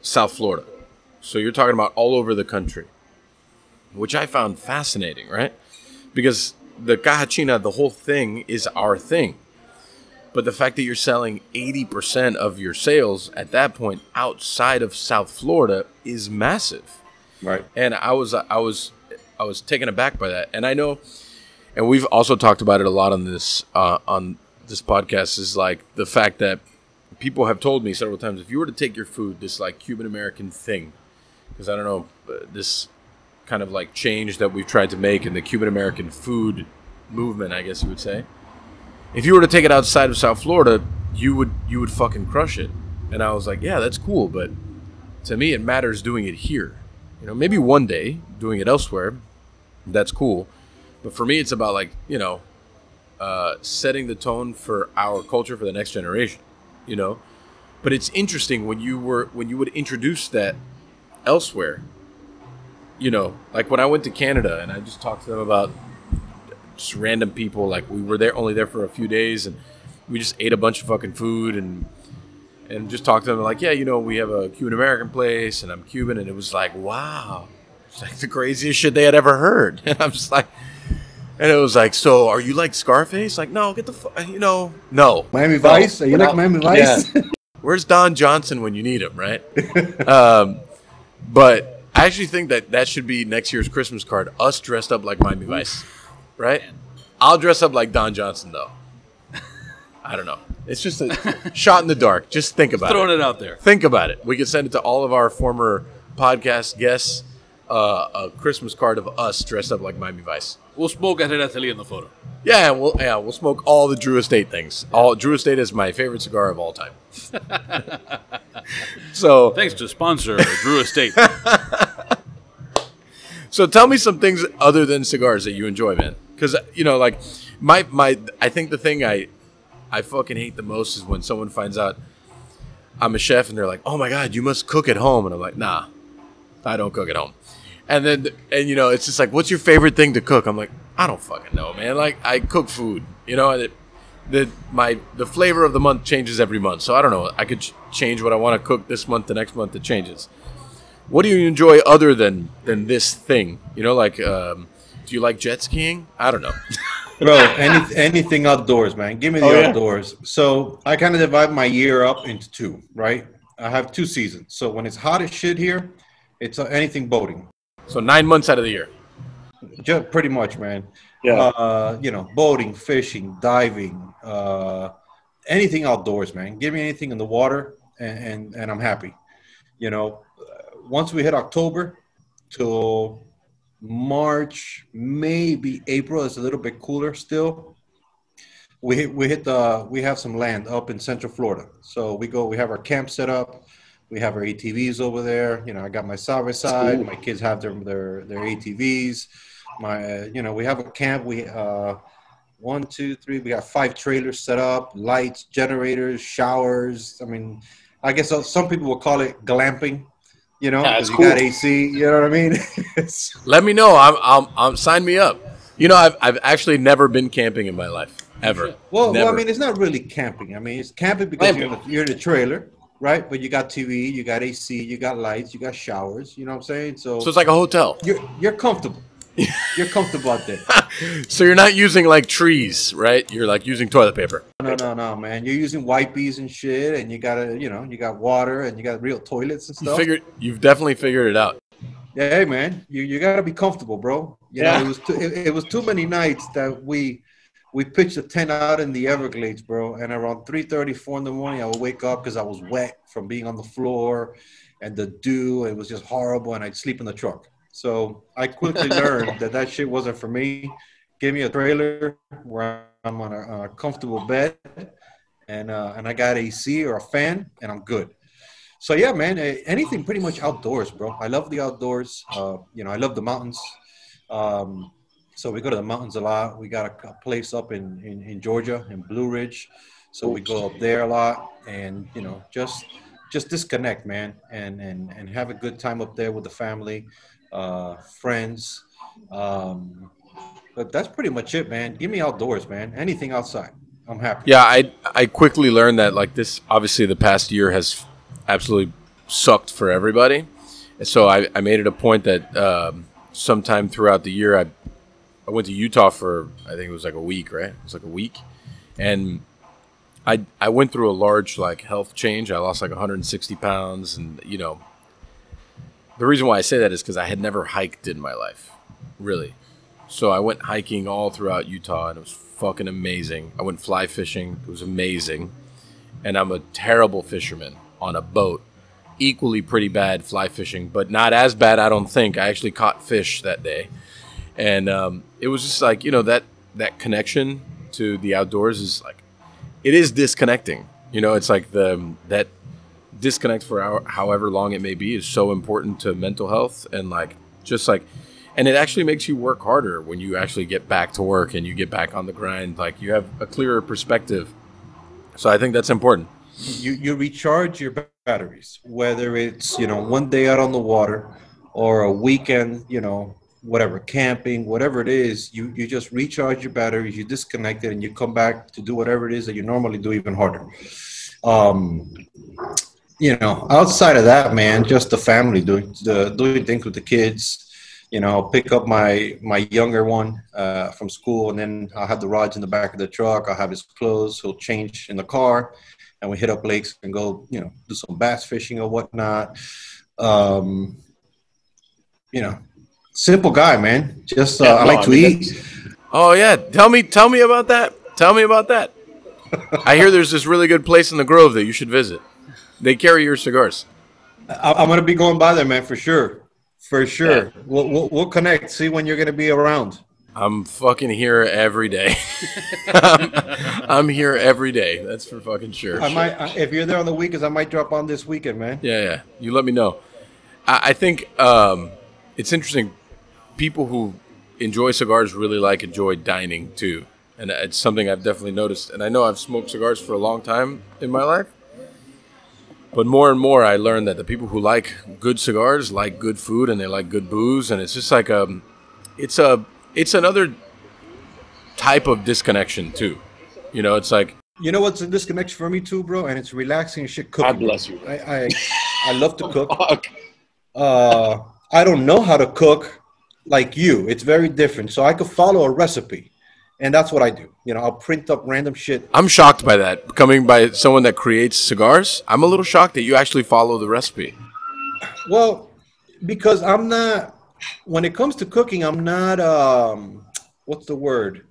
South Florida. So you're talking about all over the country, which I found fascinating, right? Because the caja china, the whole thing is our thing. But the fact that you're selling 80% of your sales at that point outside of South Florida is massive. Right. And I was taken aback by that. And I know, and we've also talked about it a lot on this podcast, is like the fact that people have told me several times, if you were to take your food, this like Cuban American thing, because I don't know, this kind of like change that we've tried to make in the Cuban American food movement, I guess you would say. If you were to take it outside of South Florida, you would fucking crush it. And I was like, yeah, that's cool, but to me it matters doing it here. You know, maybe one day doing it elsewhere, that's cool. But for me, it's about like, you know, setting the tone for our culture for the next generation. You know, but it's interesting when you would introduce that elsewhere. You know, like when I went to Canada and I just talked to them about just random people, like we were only there for a few days and we just ate a bunch of fucking food and just talked to them like, yeah, you know, we have a Cuban American place and I'm Cuban, and it was like, wow, it's like the craziest shit they had ever heard. And I'm just like, and it was like, so are you like Scarface? Like, no, get the fuck, you know, no. Miami Vice? Are you like Miami Vice? Yeah. Where's Don Johnson when you need him, right? But I actually think that should be next year's Christmas card, us dressed up like Miami Vice. Right? I'll dress up like Don Johnson, though. I don't know. It's just a shot in the dark. Just think about it. Throwing it out there. Think about it. We could send it to all of our former podcast guests, a Christmas card of us dressed up like Miami Vice. We'll smoke at Estelí in the photo. Yeah, we'll smoke all the Drew Estate things. Drew Estate is my favorite cigar of all time. So thanks to sponsor Drew Estate. So tell me some things other than cigars that you enjoy, man. Because, you know, like, I think the thing I fucking hate the most is when someone finds out I'm a chef and they're like, oh my God, you must cook at home. And I'm like, nah, I don't cook at home. And you know, it's just like, what's your favorite thing to cook? I'm like, I don't fucking know, man. Like, I cook food, you know, the flavor of the month changes every month. So I don't know. I could change what I want to cook this month, the next month it changes. What do you enjoy other than this thing? You know, like, do you like jet skiing? I don't know. Bro, anything outdoors, man. Give me the outdoors. So I kind of divide my year up into two, right? I have 2 seasons. So when it's hot as shit here, it's anything boating. So 9 months out of the year. Just pretty much, man. Yeah. You know, boating, fishing, diving, anything outdoors, man. Give me anything in the water, and I'm happy. You know, once we hit October till March, maybe April, it's a little bit cooler still. We have some land up in Central Florida, so we have our camp set up. We have our ATVs over there. You know, I got my side-by-side. Cool. My kids have their ATVs. We have a camp. We 1, 2, 3. We got 5 trailers set up, lights, generators, showers. I mean, I guess some people will call it glamping. You know, because you got AC. You know what I mean? Let me know. I'm sign me up. You know, I've actually never been camping in my life ever. Well, I mean, it's not really camping. I mean, it's camping because you're in a trailer. Right, but you got TV, you got AC, you got lights, you got showers. You know what I'm saying? So it's like a hotel. You're comfortable. You're comfortable out there. So you're not using like trees, right? You're like using toilet paper. No, man. You're using wipes and shit, and you got water, and you got real toilets and stuff. You've definitely figured it out. Yeah, hey man, you gotta be comfortable, bro. You know, it was too many nights that we pitched a tent out in the Everglades, bro. And around 3:30, 4 in the morning, I would wake up because I was wet from being on the floor and the dew. It was just horrible, and I'd sleep in the truck. So I quickly learned that shit wasn't for me. Give me a trailer where I'm on a comfortable bed, and I got AC or a fan, and I'm good. So yeah, man, anything pretty much outdoors, bro. I love the outdoors. You know, I love the mountains. So we go to the mountains a lot. We got a place up in Georgia, in Blue Ridge. So we go up there a lot, and, you know, just disconnect, man, and have a good time up there with the family, friends. But that's pretty much it, man. Give me outdoors, man. Anything outside. I'm happy. Yeah, I quickly learned that, like, this, obviously the past year has absolutely sucked for everybody. And so I made it a point that sometime throughout the year I went to Utah for, I think it was like a week, right? It was like a week. And I went through a large like health change. I lost like 160 pounds. And, you know, the reason why I say that is because I had never hiked in my life, really. So I went hiking all throughout Utah, and it was fucking amazing. I went fly fishing. It was amazing. And I'm a terrible fisherman on a boat. Equally pretty bad fly fishing, but not as bad, I don't think. I actually caught fish that day. And it was just like, you know, that connection to the outdoors is like, it is disconnecting. You know, it's like that disconnect for however long it may be is so important to mental health. And like, just like, and it actually makes you work harder when you actually get back to work and you get back on the grind. Like, you have a clearer perspective. So I think that's important. You recharge your batteries, whether it's, you know, one day out on the water or a weekend, you know, whatever, camping, whatever it is, you just recharge your batteries, you disconnect it, and you come back to do whatever it is that you normally do even harder. You know, outside of that, man, just the family doing things with the kids. You know, I'll pick up my younger one from school, and then I'll have the rods in the back of the truck. I'll have his clothes. He'll change in the car, and we hit up lakes and go, you know, do some bass fishing or whatnot. You know, simple guy, man. Just I like to eat. Oh yeah, tell me about that. Tell me about that. I hear there's this really good place in the Grove that you should visit. They carry your cigars. I'm gonna be going by there, man, for sure. For sure. Yeah. We'll connect. See when you're gonna be around. I'm fucking here every day. I'm here every day. That's for fucking sure. I might, if you're there on the weekends, I might drop on this weekend, man. Yeah. You let me know. I think it's interesting. People who enjoy cigars really enjoy dining too, and it's something I've definitely noticed. And I know I've smoked cigars for a long time in my life, but more and more I learned that the people who like good cigars like good food, and they like good booze, and it's just like it's another type of disconnection too. You know, it's like, you know what's a disconnection for me too, bro, and it's relaxing shit cooking. God bless you. I love to cook. I don't know how to cook like you. It's very different. So I could follow a recipe, and that's what I do. You know, I'll print up random shit. I'm shocked by that. Coming by someone that creates cigars, I'm a little shocked that you actually follow the recipe. Well, because I'm not, when it comes to cooking, I'm not, what's the word?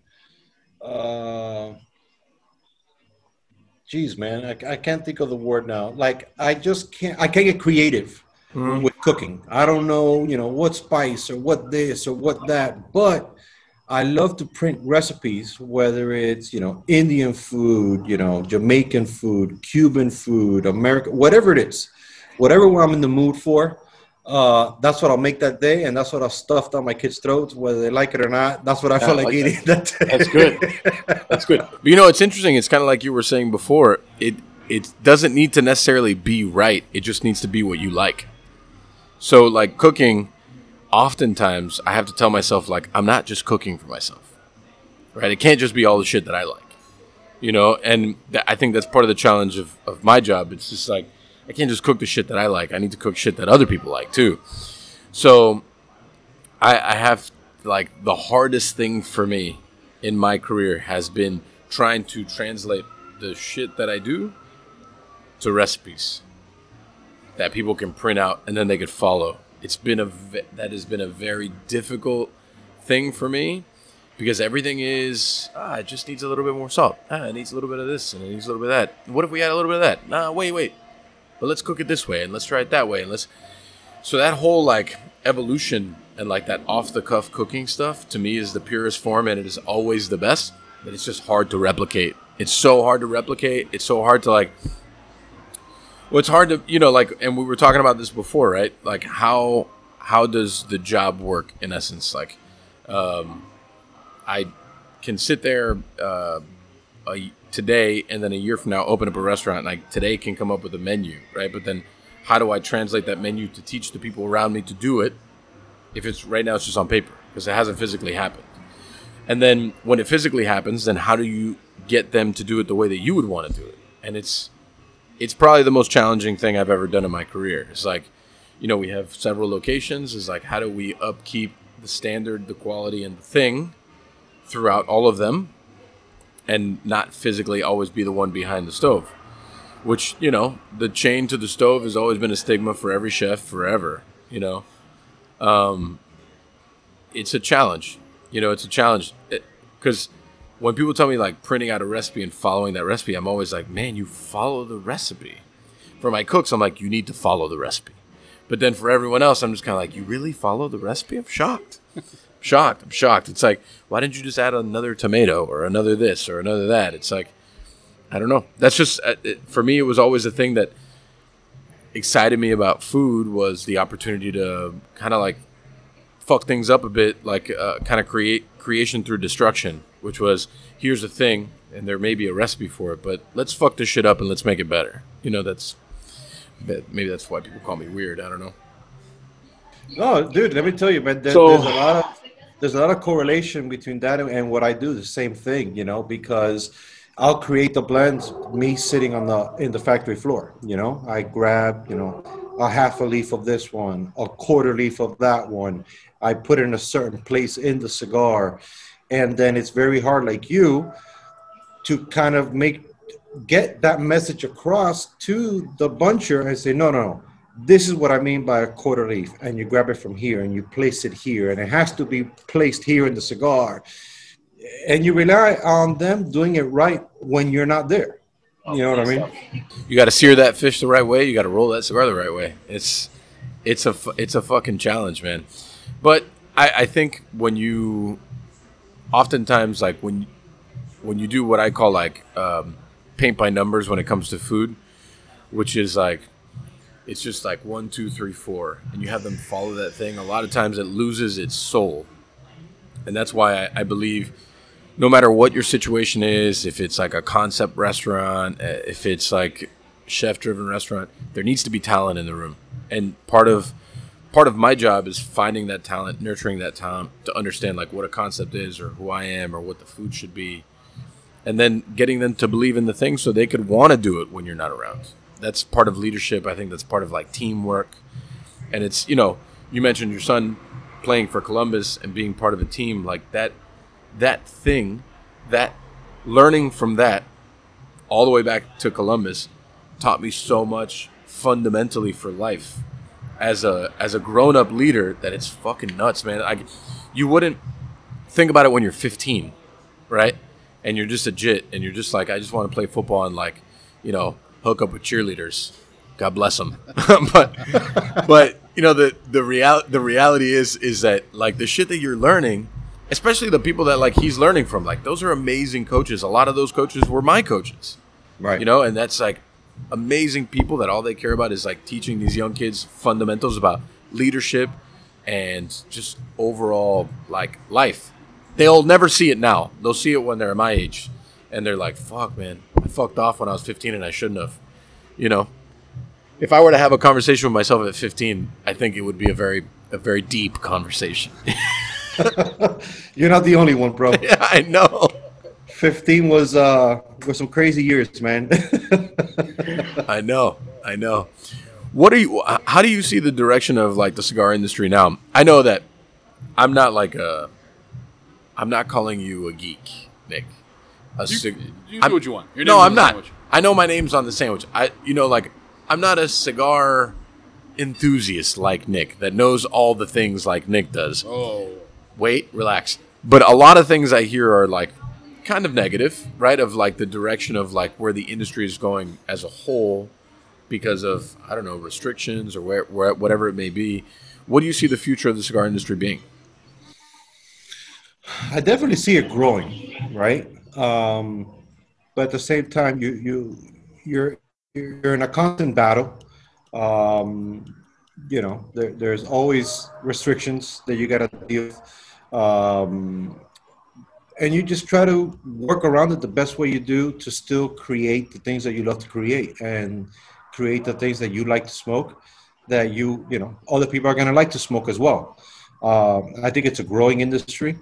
Geez, man, I can't think of the word now. Like, I can't get creative. Mm-hmm. With cooking. I don't know, you know, what spice or what this or what that, but I love to print recipes, whether it's, you know, Indian food, you know, Jamaican food, Cuban food, American, whatever it is, whatever I'm in the mood for, that's what I'll make that day, and that's what I'll stuff down my kids' throats, whether they like it or not. That's what I feel like eating that day. That's good. That's good. But, you know, it's interesting. It's kind of like you were saying before. It doesn't need to necessarily be right. It just needs to be what you like. So, like, cooking, oftentimes I have to tell myself, like, I'm not just cooking for myself, right? It can't just be all the shit that I like, you know? And I think that's part of the challenge of my job. It's just like, I can't just cook the shit that I like. I need to cook shit that other people like, too. So, I have, like, the hardest thing for me in my career has been trying to translate the shit that I do to recipes that people can print out and then they could follow. That has been a very difficult thing for me, because everything is, it just needs a little bit more salt. It needs a little bit of this and it needs a little bit of that. What if we add a little bit of that? Nah, wait. But let's cook it this way and let's try it that way. And so that whole like evolution and like that off the cuff cooking stuff to me is the purest form, and it is always the best, but it's just hard to replicate. It's so hard to replicate. It's so hard to like, well, it's hard to, you know, like, and we were talking about this before, right? Like, how does the job work in essence? Like, I can sit there today and then a year from now open up a restaurant, and I today can come up with a menu, right? But then how do I translate that menu to teach the people around me to do it if it's right now it's just on paper because it hasn't physically happened? And then when it physically happens, then how do you get them to do it the way that you would want to do it? And it's probably the most challenging thing I've ever done in my career. It's like, you know, we have several locations. It's like, how do we upkeep the standard, the quality, and the thing throughout all of them and not physically always be the one behind the stove, which, you know, the chain to the stove has always been a stigma for every chef forever, you know. It's a challenge, you know, it's a challenge because when people tell me like printing out a recipe and following that recipe, I'm always like, man, you follow the recipe. For my cooks, I'm like, you need to follow the recipe. But then for everyone else, I'm just kind of like, you really follow the recipe? I'm shocked. I'm shocked. It's like, why didn't you just add another tomato or another this or another that? It's like, I don't know. That's just, for me, it was always a thing that excited me about food was the opportunity to kind of like fuck things up a bit, like kind of creation through destruction, which was, here's a thing, and there may be a recipe for it, but let's fuck this shit up and let's make it better. You know, maybe that's why people call me weird. I don't know. No, dude, let me tell you, man. There's a lot of correlation between that and what I do. The same thing, you know, because I'll create the blends. Me sitting in the factory floor, you know, I grab, you know, a half a leaf of this one, a quarter leaf of that one. I put it in a certain place in the cigar, and then it's very hard, like you, to kind of get that message across to the buncher and say, no, this is what I mean by a quarter leaf, and you grab it from here and you place it here, and it has to be placed here in the cigar, and you rely on them doing it right when you're not there. You know what I mean? You got to sear that fish the right way. You got to roll that cigar the right way. It's a fucking challenge, man. But I think when you, oftentimes, like when you do what I call like paint by numbers when it comes to food, which is like, it's just like 1, 2, 3, 4, and you have them follow that thing. A lot of times it loses its soul. And that's why I believe no matter what your situation is, if it's like a concept restaurant, if it's like chef-driven restaurant, there needs to be talent in the room. And part of my job is finding that talent, nurturing that talent to understand like what a concept is or who I am or what the food should be. And then getting them to believe in the thing so they could want to do it when you're not around. That's part of leadership. I think that's part of like teamwork. And it's, you know, you mentioned your son playing for Columbus and being part of a team like that thing, that learning from that all the way back to Columbus taught me so much fundamentally for life as a grown-up leader that it's fucking nuts, man. You wouldn't think about it when you're 15, right? And you're just a jit and you're just like, I just want to play football and like, you know, hook up with cheerleaders. God bless them. but you know, the reality is that like the shit that you're learning, especially the people that like he's learning from, like those are amazing coaches. A lot of those coaches were my coaches, right? You know, and that's like amazing people that all they care about is like teaching these young kids fundamentals about leadership and just overall like life. They'll never see it now. They'll see it when they're my age, and they're like, "Fuck, man, I fucked off when I was 15 and I shouldn't have." You know, if I were to have a conversation with myself at 15, I think it would be a very deep conversation. You're not the only one, bro. Yeah, I know. 15 was some crazy years, man. I know. How do you see the direction of like the cigar industry now? I know that I'm not calling you a geek, Nick. You do what you want. No, I'm not. Sandwich. I know my name's on the sandwich. I'm not a cigar enthusiast like Nick that knows all the things like Nick does. Oh. Wait, relax. But a lot of things I hear are like kind of negative, right? Of like the direction of like where the industry is going as a whole because of, I don't know, restrictions or where whatever it may be. What do you see the future of the cigar industry being? I definitely see it growing, right? But at the same time, you're in a constant battle. You know, there's always restrictions that you got to deal with. And you just try to work around it the best way you do to still create the things that you love to create and create the things that you like to smoke that you know, other people are going to like to smoke as well. I think it's a growing industry.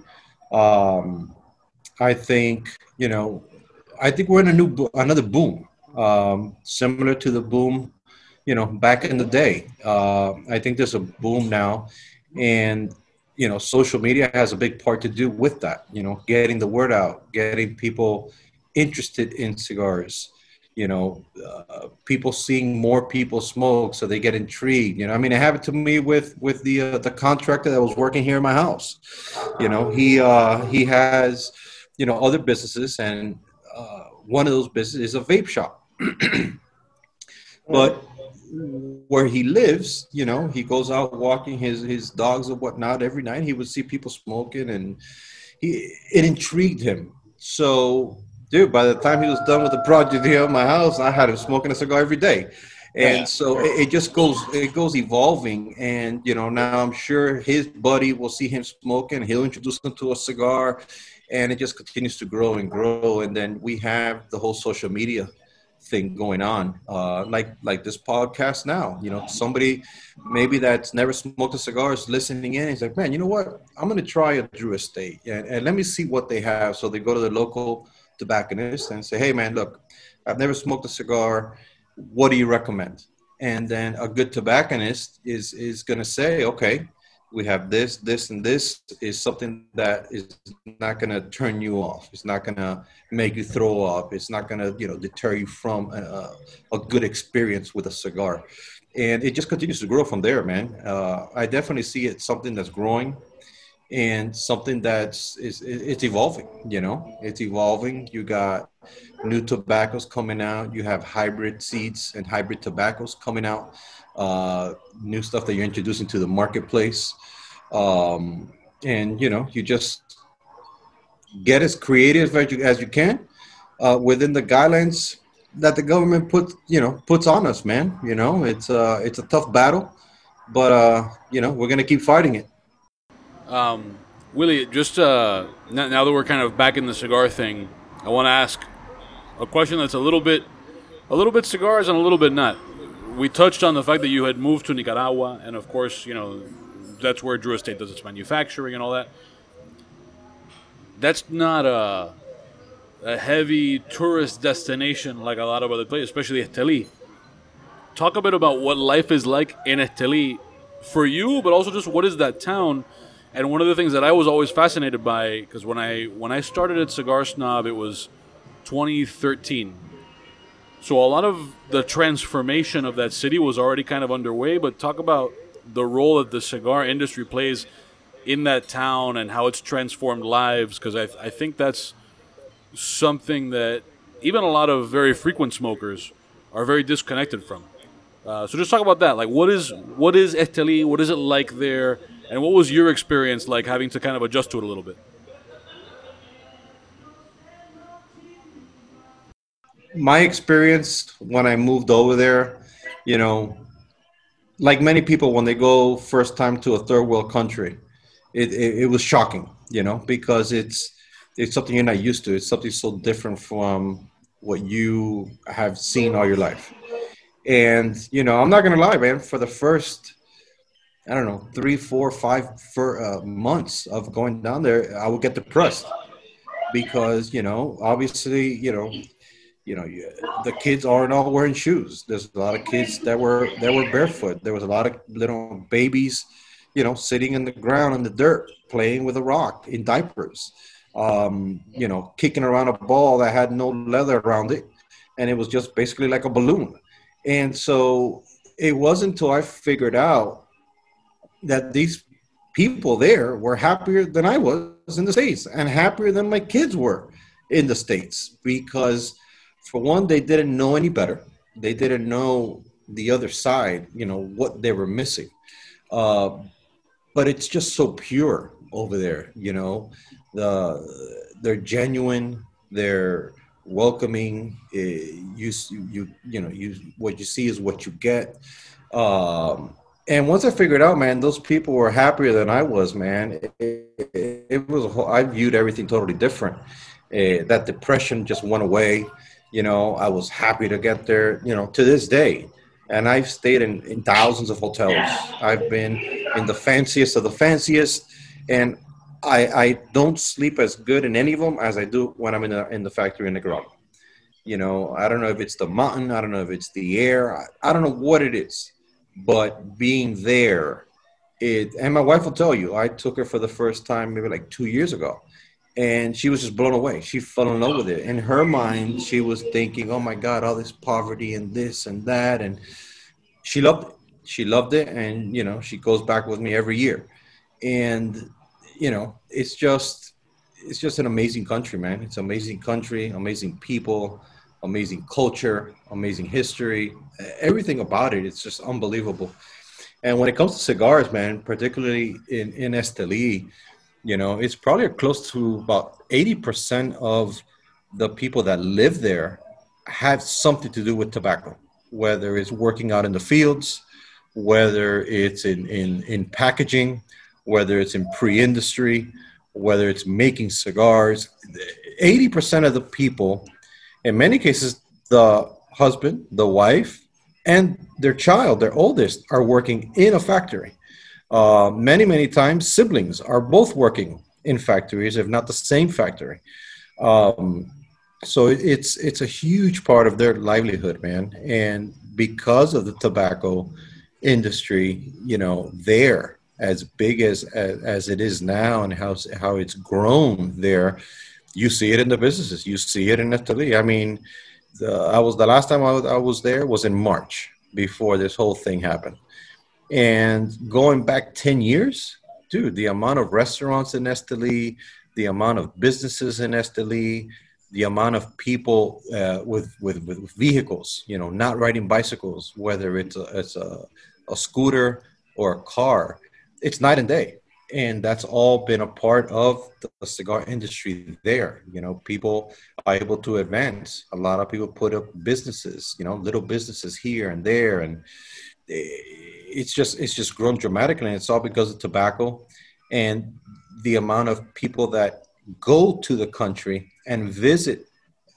I think, you know, we're in another boom, similar to the boom, you know, back in the day. I think there's a boom now, and social media has a big part to do with that. Getting the word out, getting people interested in cigars. People seeing more people smoke, so they get intrigued. I mean, it happened to me with the contractor that was working here in my house. He has other businesses, and one of those businesses is a vape shop. But where he lives, he goes out walking his dogs or whatnot every night. He would see people smoking, and it intrigued him. So, dude, by the time he was done with the project here at my house, I had him smoking a cigar every day. And so it just goes evolving. And, now I'm sure his buddy will see him smoking. He'll introduce him to a cigar, and it just continues to grow and grow. And then we have the whole social media thing going on, like this podcast now. Somebody maybe that's never smoked a cigar is listening in. He's like, man, you know what? I'm going to try a Drew Estate, and let me see what they have. So they go to the local tobacconist and say, hey, man, look, I've never smoked a cigar. What do you recommend? And then a good tobacconist is going to say, okay, we have this, and this is something that is not going to turn you off. It's not going to make you throw up. It's not going to, deter you from a good experience with a cigar. And it just continues to grow from there, man. I definitely see it something that's growing and something it's evolving. It's evolving. You got new tobaccos coming out. You have hybrid seeds and hybrid tobaccos coming out. New stuff that you're introducing to the marketplace. And, you just get as creative as you can within the guidelines that the government puts on us, man. It's a tough battle, but, we're going to keep fighting it. Willy, just now that we're kind of back in the cigar thing, I want to ask a question that's a little bit cigars and a little bit not. We touched on the fact that you had moved to Nicaragua, and of course, that's where Drew Estate does its manufacturing and all that. That's not a heavy tourist destination like a lot of other places, especially Estelí. Talk a bit about what life is like in Estelí for you, but also just what is that town. And one of the things that I was always fascinated by, because when I started at Cigar Snob, it was 2013. So a lot of the transformation of that city was already kind of underway, but talk about the role that the cigar industry plays in that town and how it's transformed lives, because I think that's something that even a lot of very frequent smokers are very disconnected from. So just talk about that. Like, what is Estelí? What is it like there? And what was your experience like having to kind of adjust to it a little bit? My experience when I moved over there, like many people when they go first time to a third world country, it was shocking, because it's something you're not used to. It's something so different from what you have seen all your life. And, I'm not going to lie, man, for the first, 3, 4, 5 months of going down there, I would get depressed because, obviously, the kids aren't all wearing shoes. There's a lot of kids that were barefoot. There was a lot of little babies, sitting in the ground in the dirt, playing with a rock in diapers, kicking around a ball that had no leather around it. And it was just basically like a balloon. And so it wasn't until I figured out that these people there were happier than I was in the States and happier than my kids were in the States, because for one, they didn't know any better. They didn't know the other side, what they were missing. But it's just so pure over there, they're genuine, they're welcoming. What you see is what you get. And once I figured out, man, those people were happier than I was, man. I viewed everything totally different. That depression just went away. I was happy to get there, to this day. And I've stayed in thousands of hotels. I've been in the fanciest of the fanciest. And I don't sleep as good in any of them as I do when I'm in the factory in Nicaragua. I don't know if it's the mountain. I don't know if it's the air. I don't know what it is. But being there And my wife will tell you, I took her for the first time maybe like 2 years ago, and she was just blown away. She fell in love with it. In her mind, she was thinking, oh my God, all this poverty and this and that. And she loved it. She loved it. And, you know, she goes back with me every year. And, you know, it's just an amazing country, man. It's an amazing country, amazing people, amazing culture, amazing history, everything about it. It's just unbelievable. And when it comes to cigars, man, particularly in Estelí, you know, it's probably close to about 80% of the people that live there have something to do with tobacco, whether it's working out in the fields, whether it's in packaging, whether it's in pre-industry, whether it's making cigars. 80% of the people, in many cases, the husband, the wife, and their child, their oldest, are working in a factory. Many times, siblings are both working in factories, if not the same factory. So it's a huge part of their livelihood, man. And because of the tobacco industry, you know, there, as big as it is now, and how it's grown there, you see it in the businesses. You see it in Italy. I mean, the last time I was there was in March, before this whole thing happened. And going back 10 years, dude, the amount of restaurants in Estelí, the amount of businesses in Estelí, the amount of people with vehicles, you know, not riding bicycles, whether it's a scooter or a car, it's night and day. And that's all been a part of the cigar industry there. You know, people are able to advance. A lot of people put up businesses, you know, little businesses here and there. And it's just grown dramatically. And it's all because of tobacco and the amount of people that go to the country and visit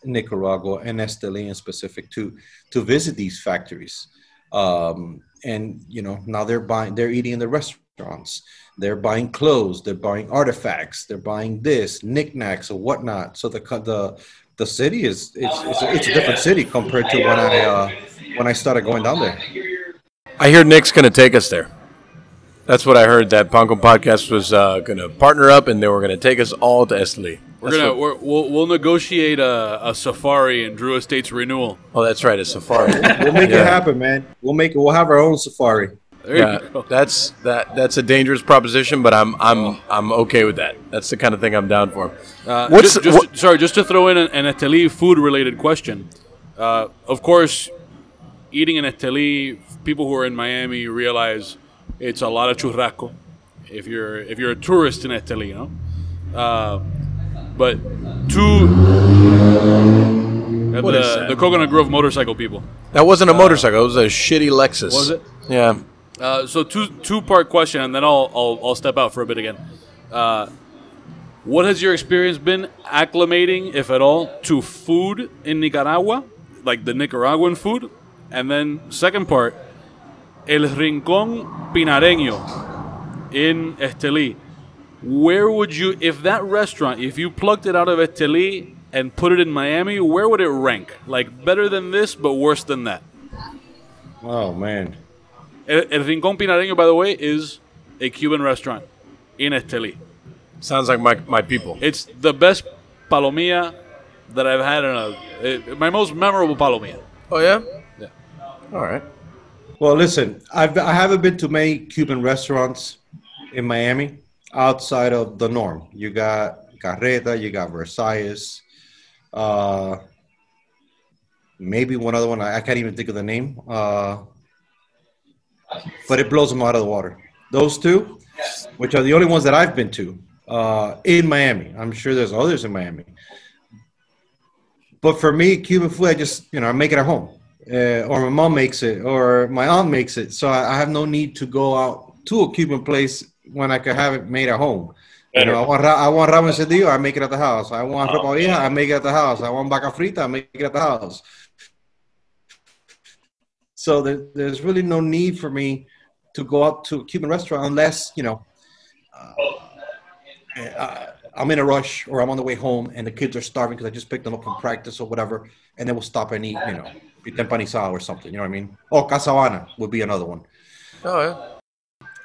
Nicaragua and Estelí in specific to visit these factories. And, you know, now they're eating in the restaurants. They're buying clothes, they're buying artifacts, they're buying this, knickknacks or whatnot. So the city it's a different city compared to when I started going down there. I hear Nick's going to take us there. That's what I heard. That Panco Podcast was going to partner up, and they were going to take us all to Estelí. We'll negotiate a safari in Drew Estate's renewal. Oh, that's right, a safari. We'll make it happen, man. We'll have our own safari. That's a dangerous proposition, but I'm okay with that. That's the kind of thing I'm down for. Just to throw in an Estelí food related question. Of course, eating in Estelí, people who are in Miami realize it's a lot of churrasco. If you're a tourist in Estelí, you know. But the Coconut Grove motorcycle people. That wasn't a motorcycle. It was a shitty Lexus. Was it? Yeah. So two-part question, and then I'll step out for a bit again. What has your experience been acclimating, if at all, to food in Nicaragua, like the Nicaraguan food? And then second part, El Rincón Pinareño in Estelí. Where would you, if that restaurant, if you plucked it out of Estelí and put it in Miami, where would it rank? Like better than this, but worse than that? Oh, man. El Rincón Pinareño, by the way, is a Cuban restaurant in Estelí. Sounds like my people. It's the best palomilla that I've had my most memorable palomilla. Oh, yeah? Yeah. All right. Well, listen, I haven't been to many Cuban restaurants in Miami outside of the norm. You got Carreta, you got Versailles, maybe one other one. I can't even think of the name. But it blows them out of the water. Those two, which are the only ones that I've been to in Miami. I'm sure there's others in Miami. But for me, Cuban food, I just, I make it at home. Or my mom makes it, or my aunt makes it. So I have no need to go out to a Cuban place when I could have it made at home. I want ramen cedillo, I make it at the house. I want ropa vieja, I make it at the house. I want vaca frita, I make it at the house. So there's really no need for me to go out to a Cuban restaurant unless, I'm in a rush or I'm on the way home and the kids are starving because I just picked them up from practice or whatever, and then we'll stop and eat, pita empanizada or something, you know what I mean? Oh, Casabana would be another one. Oh, yeah.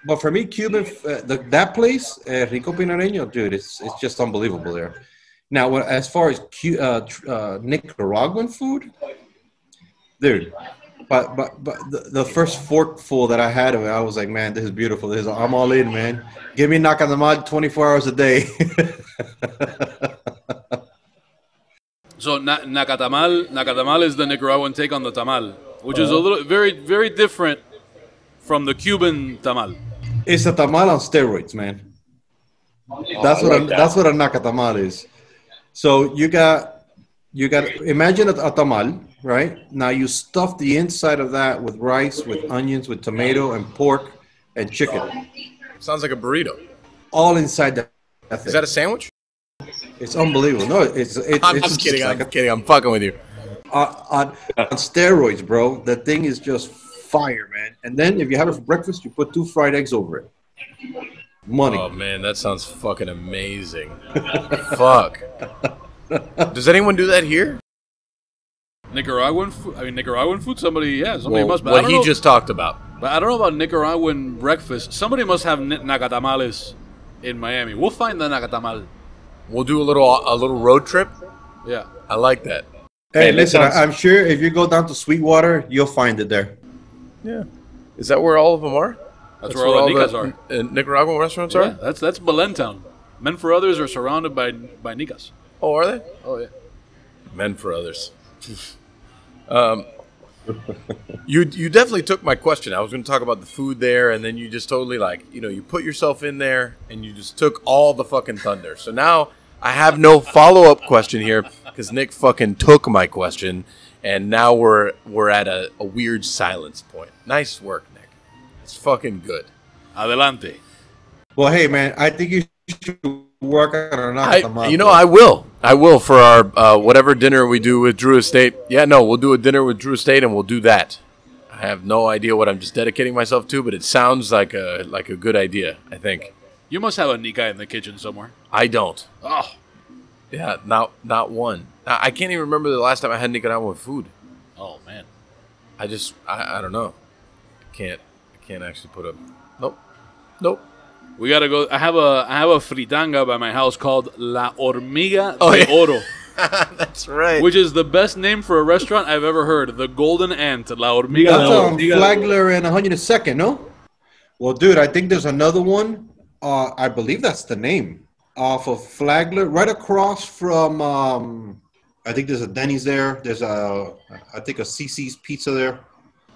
But for me, Cuban, that place, Rico Pinareño, dude, it's just unbelievable there. Now, as far as Nicaraguan food, dude, but the first forkful that I had of it, I was like, man, this is beautiful. I'm all in, man. Give me nacatamal 24 hours a day. So nacatamal is the Nicaraguan take on the tamal, which is a little very, very different from the Cuban tamal. It's a tamal on steroids, man. That's what a nacatamal is. So you got imagine a tamal, right? Now you stuff the inside of that with rice, with onions, with tomato and pork and chicken. Sounds like a burrito. All inside that thing. Is that a sandwich? It's unbelievable. No, it's I'm just kidding. I'm kidding. I'm fucking with you. On steroids, bro. The thing is just fire, man. And then if you have it for breakfast, you put 2 fried eggs over it. Money. Oh man, that sounds fucking amazing. Fuck. Does anyone do that here? Nicaraguan food. I mean, Nicaraguan food. Somebody must. But what he just talked about. But I don't know about Nicaraguan breakfast. Somebody must have nacatamales in Miami. We'll find the nacatamal. We'll do a little road trip. Yeah, I like that. Hey, listen, I'm sure if you go down to Sweetwater, you'll find it there. Yeah. Is that where all of them are? That's where all the Nicas are. Nicaraguan restaurants are? Yeah, that's Belen Town. Men for Others are surrounded by Nicas. Oh, are they? Oh, yeah. Men for Others. You definitely took my question. I was going to talk about the food there, and then you just totally you put yourself in there, and you just took all the fucking thunder. So now I have no follow-up question here because Nick fucking took my question, and now we're at a weird silence point. Nice work, Nick. It's fucking good. Adelante. Well, hey, man, I think you should work on a nacatamal. I will for our whatever dinner we do with Drew Estate. Yeah, no, we'll do a dinner with Drew Estate, and we'll do that. I have no idea what I'm just dedicating myself to, but it sounds like a good idea, I think. You must have a Nica in the kitchen somewhere. I don't. Oh. Yeah, not one. I can't even remember the last time I had Nicaraguan food. Oh, man. I don't know. I can't actually put a... Nope. We gotta go. I have a fritanga by my house called La Hormiga de Oro. That's right. Which is the best name for a restaurant I've ever heard. The Golden Ant, La Hormiga That's de Oro. on Flagler and 102nd, no? Well, dude, I think there's another one. I believe that's the name. Off of Flagler, right across from, I think there's a Denny's there. There's I think a CC's Pizza there.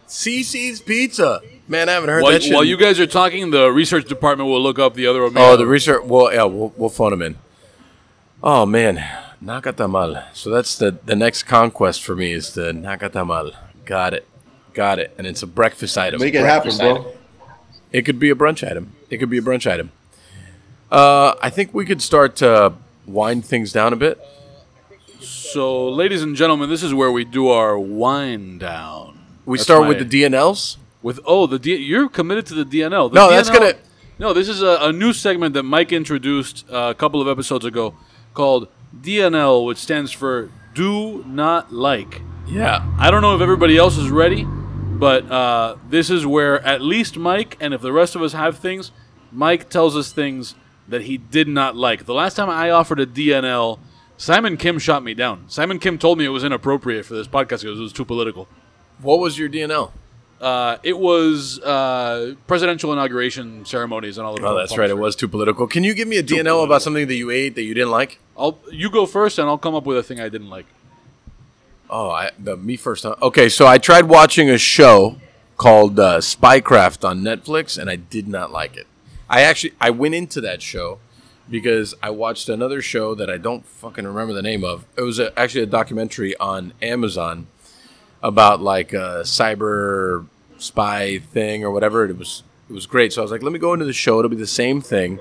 CC's Pizza. Man, I haven't heard that shit. While you guys are talking, the research department will look up the other Omega. Oh, the research. Well, yeah, we'll phone them in. Oh, man. Nacatamal. So that's the next conquest for me is the nacatamal. Got it. And it's a breakfast item. Make it happen, bro. It could be a brunch item. I think we could start to wind things down a bit. So, ladies and gentlemen, this is where we do our wind down. We start with the DNLs? You're committed to the DNL. No, this is a new segment that Mike introduced a couple of episodes ago called DNL, which stands for Do Not Like. Yeah. I don't know if everybody else is ready, but this is where at least Mike, and if the rest of us have things, Mike tells us things that he did not like. The last time I offered a DNL, Simon Kim shot me down. Simon Kim told me it was inappropriate for this podcast because it was too political. What was your DNL? It was presidential inauguration ceremonies and all of that. Oh, that's right. It was too political. Can you give me a DNL about something that you ate that you didn't like? You go first, and I'll come up with a thing I didn't like. Oh, me first, huh? Okay, so I tried watching a show called Spycraft on Netflix, and I did not like it. I went into that show because I watched another show that I don't fucking remember the name of. It was actually a documentary on Amazon about like a cyber spy thing or whatever. It was great. So I was like, let me go into the show. It'll be the same thing.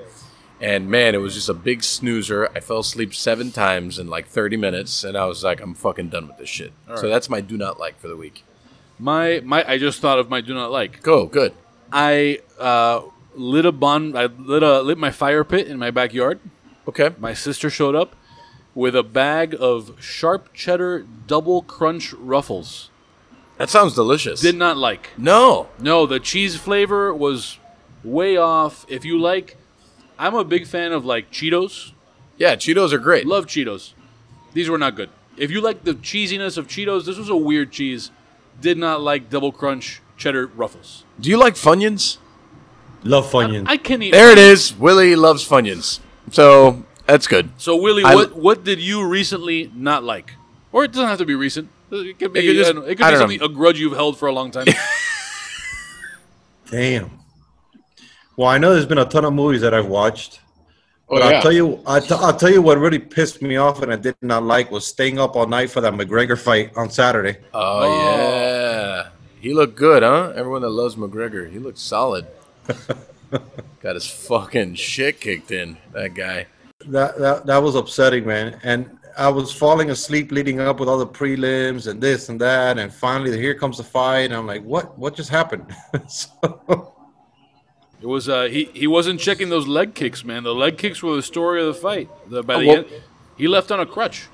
And man, it was just a big snoozer. I fell asleep 7 times in like 30 minutes, and I was like, I'm fucking done with this shit. All so that's my do not like for the week. I just thought of my do not like. Go, good. I lit a bond. I lit my fire pit in my backyard. Okay. My sister showed up with a bag of sharp cheddar double crunch Ruffles. That sounds delicious. Did not like. No, the cheese flavor was way off. If you like, I'm a big fan of like Cheetos. Yeah, Cheetos are great. Love Cheetos. These were not good. If you like the cheesiness of Cheetos, this was a weird cheese. Did not like Double Crunch cheddar Ruffles. Do you like Funyuns? Love Funyuns. I can't eat. There it is. Willie loves Funyuns. So that's good. So Willie, what did you recently not like? Or it doesn't have to be recent. It could be. It could be something, a grudge you've held for a long time. Damn. Well, I know there's been a ton of movies that I've watched. But I'll tell you what really pissed me off and I did not like was staying up all night for that McGregor fight on Saturday. Oh, yeah. He looked good, huh? Everyone that loves McGregor, he looked solid. Got his fucking shit kicked in, that guy. That was upsetting, man. And I was falling asleep leading up with all the prelims and this and that. And finally, here comes the fight. And I'm like, what just happened? It was he wasn't checking those leg kicks, man. The leg kicks were the story of the fight. By the end, he left on a crutch.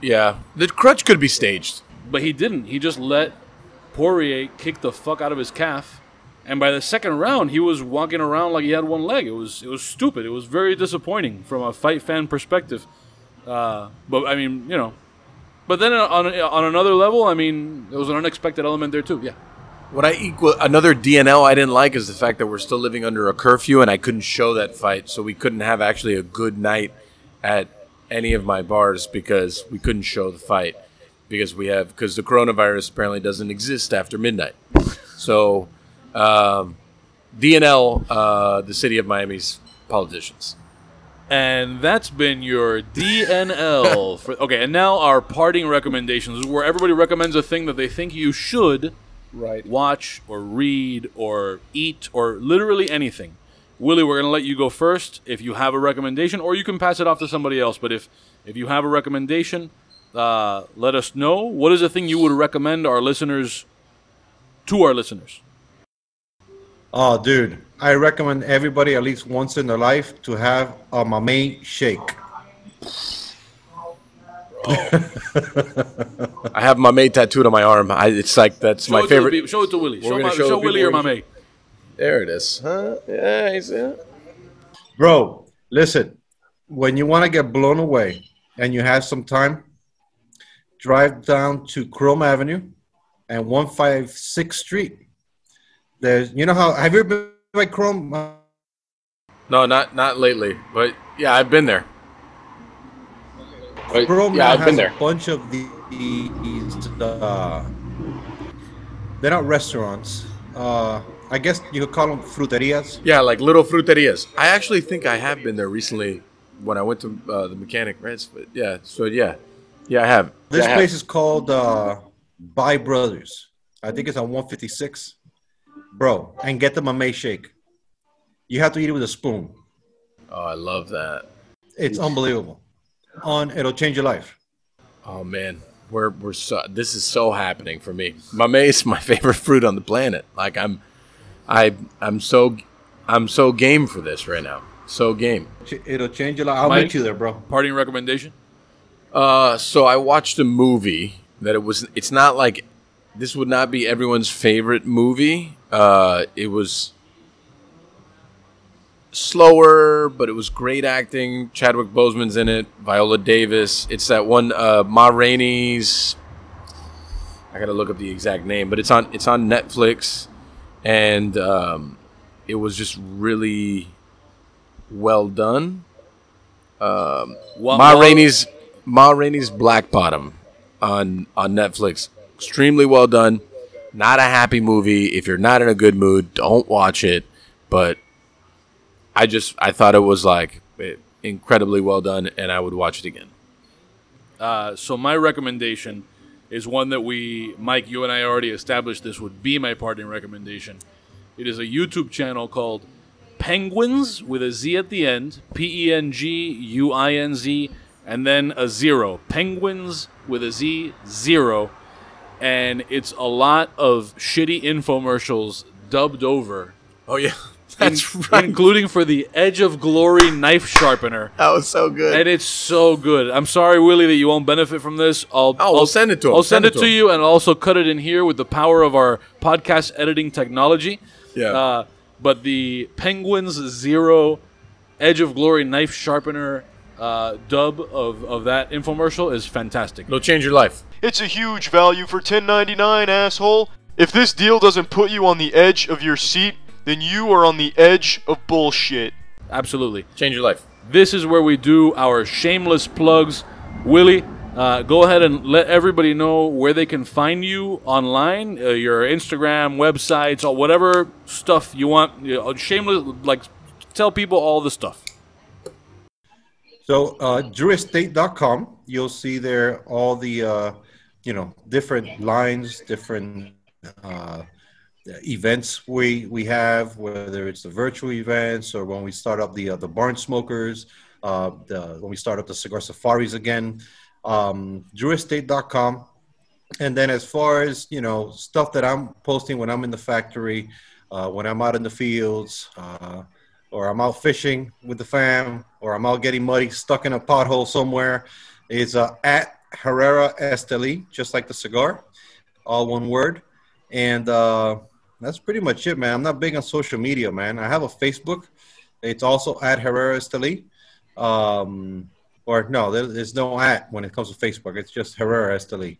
Yeah, the crutch could be staged, but he didn't. He just let Poirier kick the fuck out of his calf, and by the second round, he was walking around like he had one leg. It was stupid. It was very disappointing from a fight fan perspective. But I mean, but then on another level, I mean, there was an unexpected element there too. Yeah. What another DNL I didn't like is the fact that we're still living under a curfew and I couldn't show that fight, so we couldn't have actually a good night at any of my bars because we couldn't show the fight because the coronavirus apparently doesn't exist after midnight. So DNL, the city of Miami's politicians. And that's been your DNL. Okay, and now our parting recommendations, where everybody recommends a thing that they think you should watch or read or eat or literally anything. Willie, we're going to let you go first if you have a recommendation, or you can pass it off to somebody else. But if you have a recommendation, let us know. What is the thing you would recommend to our listeners? Oh, dude. I recommend everybody at least once in their life to have a mamey shake. I have Mamey tattooed on my arm. It's like that's my favorite. Show it to Willie. Show Willie your Mamey. There it is. Huh? Yeah, he's it. Bro, listen. When you want to get blown away and you have some time, drive down to Chrome Avenue and 156th Street. Have you ever been by Chrome? No, not lately. But yeah, I've been there. Chrome yeah, I've been there. A bunch of these, they're not restaurants. I guess you could call them fruterias. Yeah, like little fruterias. I actually think I have been there recently when I went to the mechanic, right? But yeah, so yeah, I have. This place is called By Brothers. I think it's on 156. Bro, and get the mamey shake. You have to eat it with a spoon. Oh, I love that. It's unbelievable. It'll change your life. Oh man, this is so happening for me. Mamey is my favorite fruit on the planet. Like I'm so game for this right now. So game. It'll change your life. I'll meet you there, bro. Parting recommendation? So I watched a movie that it's not like this would not be everyone's favorite movie. It was slower, but it was great acting. Chadwick Boseman's in it. Viola Davis. It's that one Ma Rainey's. I gotta look up the exact name, but it's on Netflix, and it was just really well done. Ma Rainey's Black Bottom on Netflix. Extremely well done. Not a happy movie. If you're not in a good mood, don't watch it. But I thought it was like incredibly well done, and I would watch it again. So my recommendation is one that Mike, you and I already established this would be my parting recommendation. It is a YouTube channel called Penguins with a Z at the end, PENGUINZ, and then a 0. Penguins with a Z, 0. And it's a lot of shitty infomercials dubbed over. Oh, yeah. That's right. Including for the Edge of Glory knife sharpener. That was so good. And it's so good. I'm sorry, Willie, that you won't benefit from this. We'll send it to him. I'll send it to you, and I'll also cut it in here with the power of our podcast editing technology. Yeah. but the Penguins Zero Edge of Glory knife sharpener dub of that infomercial is fantastic. It'll change your life. It's a huge value for $10.99, asshole. If this deal doesn't put you on the edge of your seat, then you are on the edge of bullshit. Absolutely. Change your life. This is where we do our shameless plugs. Willie, go ahead and let everybody know where they can find you online, your Instagram, websites, or whatever stuff you want. Shameless, like, tell people all the stuff. So, DrewEstate.com, you'll see there all the, different lines, different events we have, whether it's the virtual events or when we start up the barn smokers, when we start up the cigar safaris again, DrewEstate.com. And then as far as, stuff that I'm posting when I'm in the factory, when I'm out in the fields, or I'm out fishing with the fam, or I'm out getting muddy, stuck in a pothole somewhere, is at Herrera Estelí, just like the cigar, all one word. And that's pretty much it, man. I'm not big on social media, man. I have a Facebook. It's also at Herrera Estelí. Or no, there's no at when it comes to Facebook. It's just Herrera Estelí.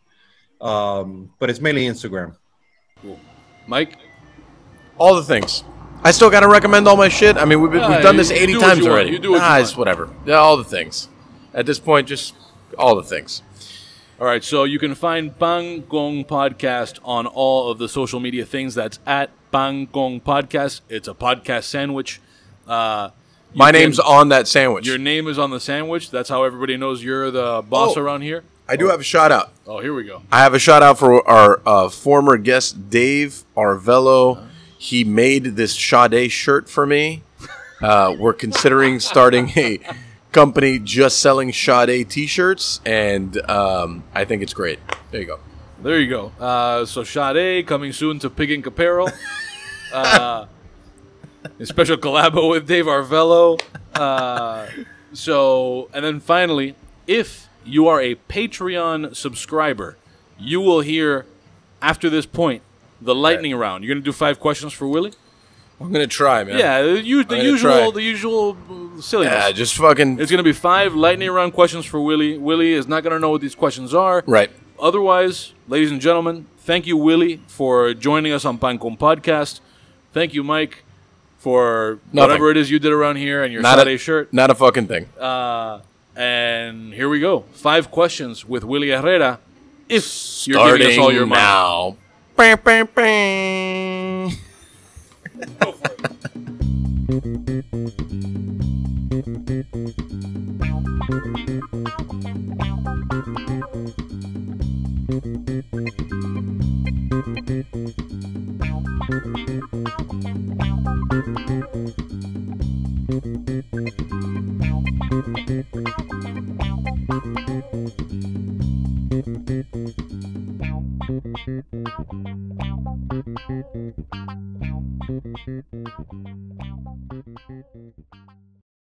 But it's mainly Instagram. Cool. Mike? All the things. I still got to recommend all my shit. I mean, we've done this 80 times already. You do what you want. It's whatever. Yeah, all the things. At this point, just all the things. All right, so you can find Pan Gong Podcast on all of the social media things. That's at Pan Gong Podcast. It's a podcast sandwich. My name's on that sandwich. Your name is on the sandwich. That's how everybody knows you're the boss around here. I do have a shout out. Oh, here we go. I have a shout out for our former guest, Dave Arvello. He made this Sade shirt for me. We're considering starting a company just selling Sade t-shirts, and I think it's great. There you go. There you go. So Sade coming soon to Pig Ink Apparel. A special collabo with Dave Arvello. And then finally, if you are a Patreon subscriber, you will hear after this point the lightning round. You're gonna do 5 questions for Willie. I'm gonna try, man. Yeah, the usual silliness. Yeah, just fucking. It's gonna be 5 lightning round questions for Willie. Willie is not gonna know what these questions are. Right. Otherwise, ladies and gentlemen, thank you, Willie, for joining us on Pan Con Podcast. Thank you, Mike, for whatever it is you did around here and your Sade shirt. Not a fucking thing. And here we go. 5 questions with Willy Herrera. If you're giving us all your money. Now. Go for it.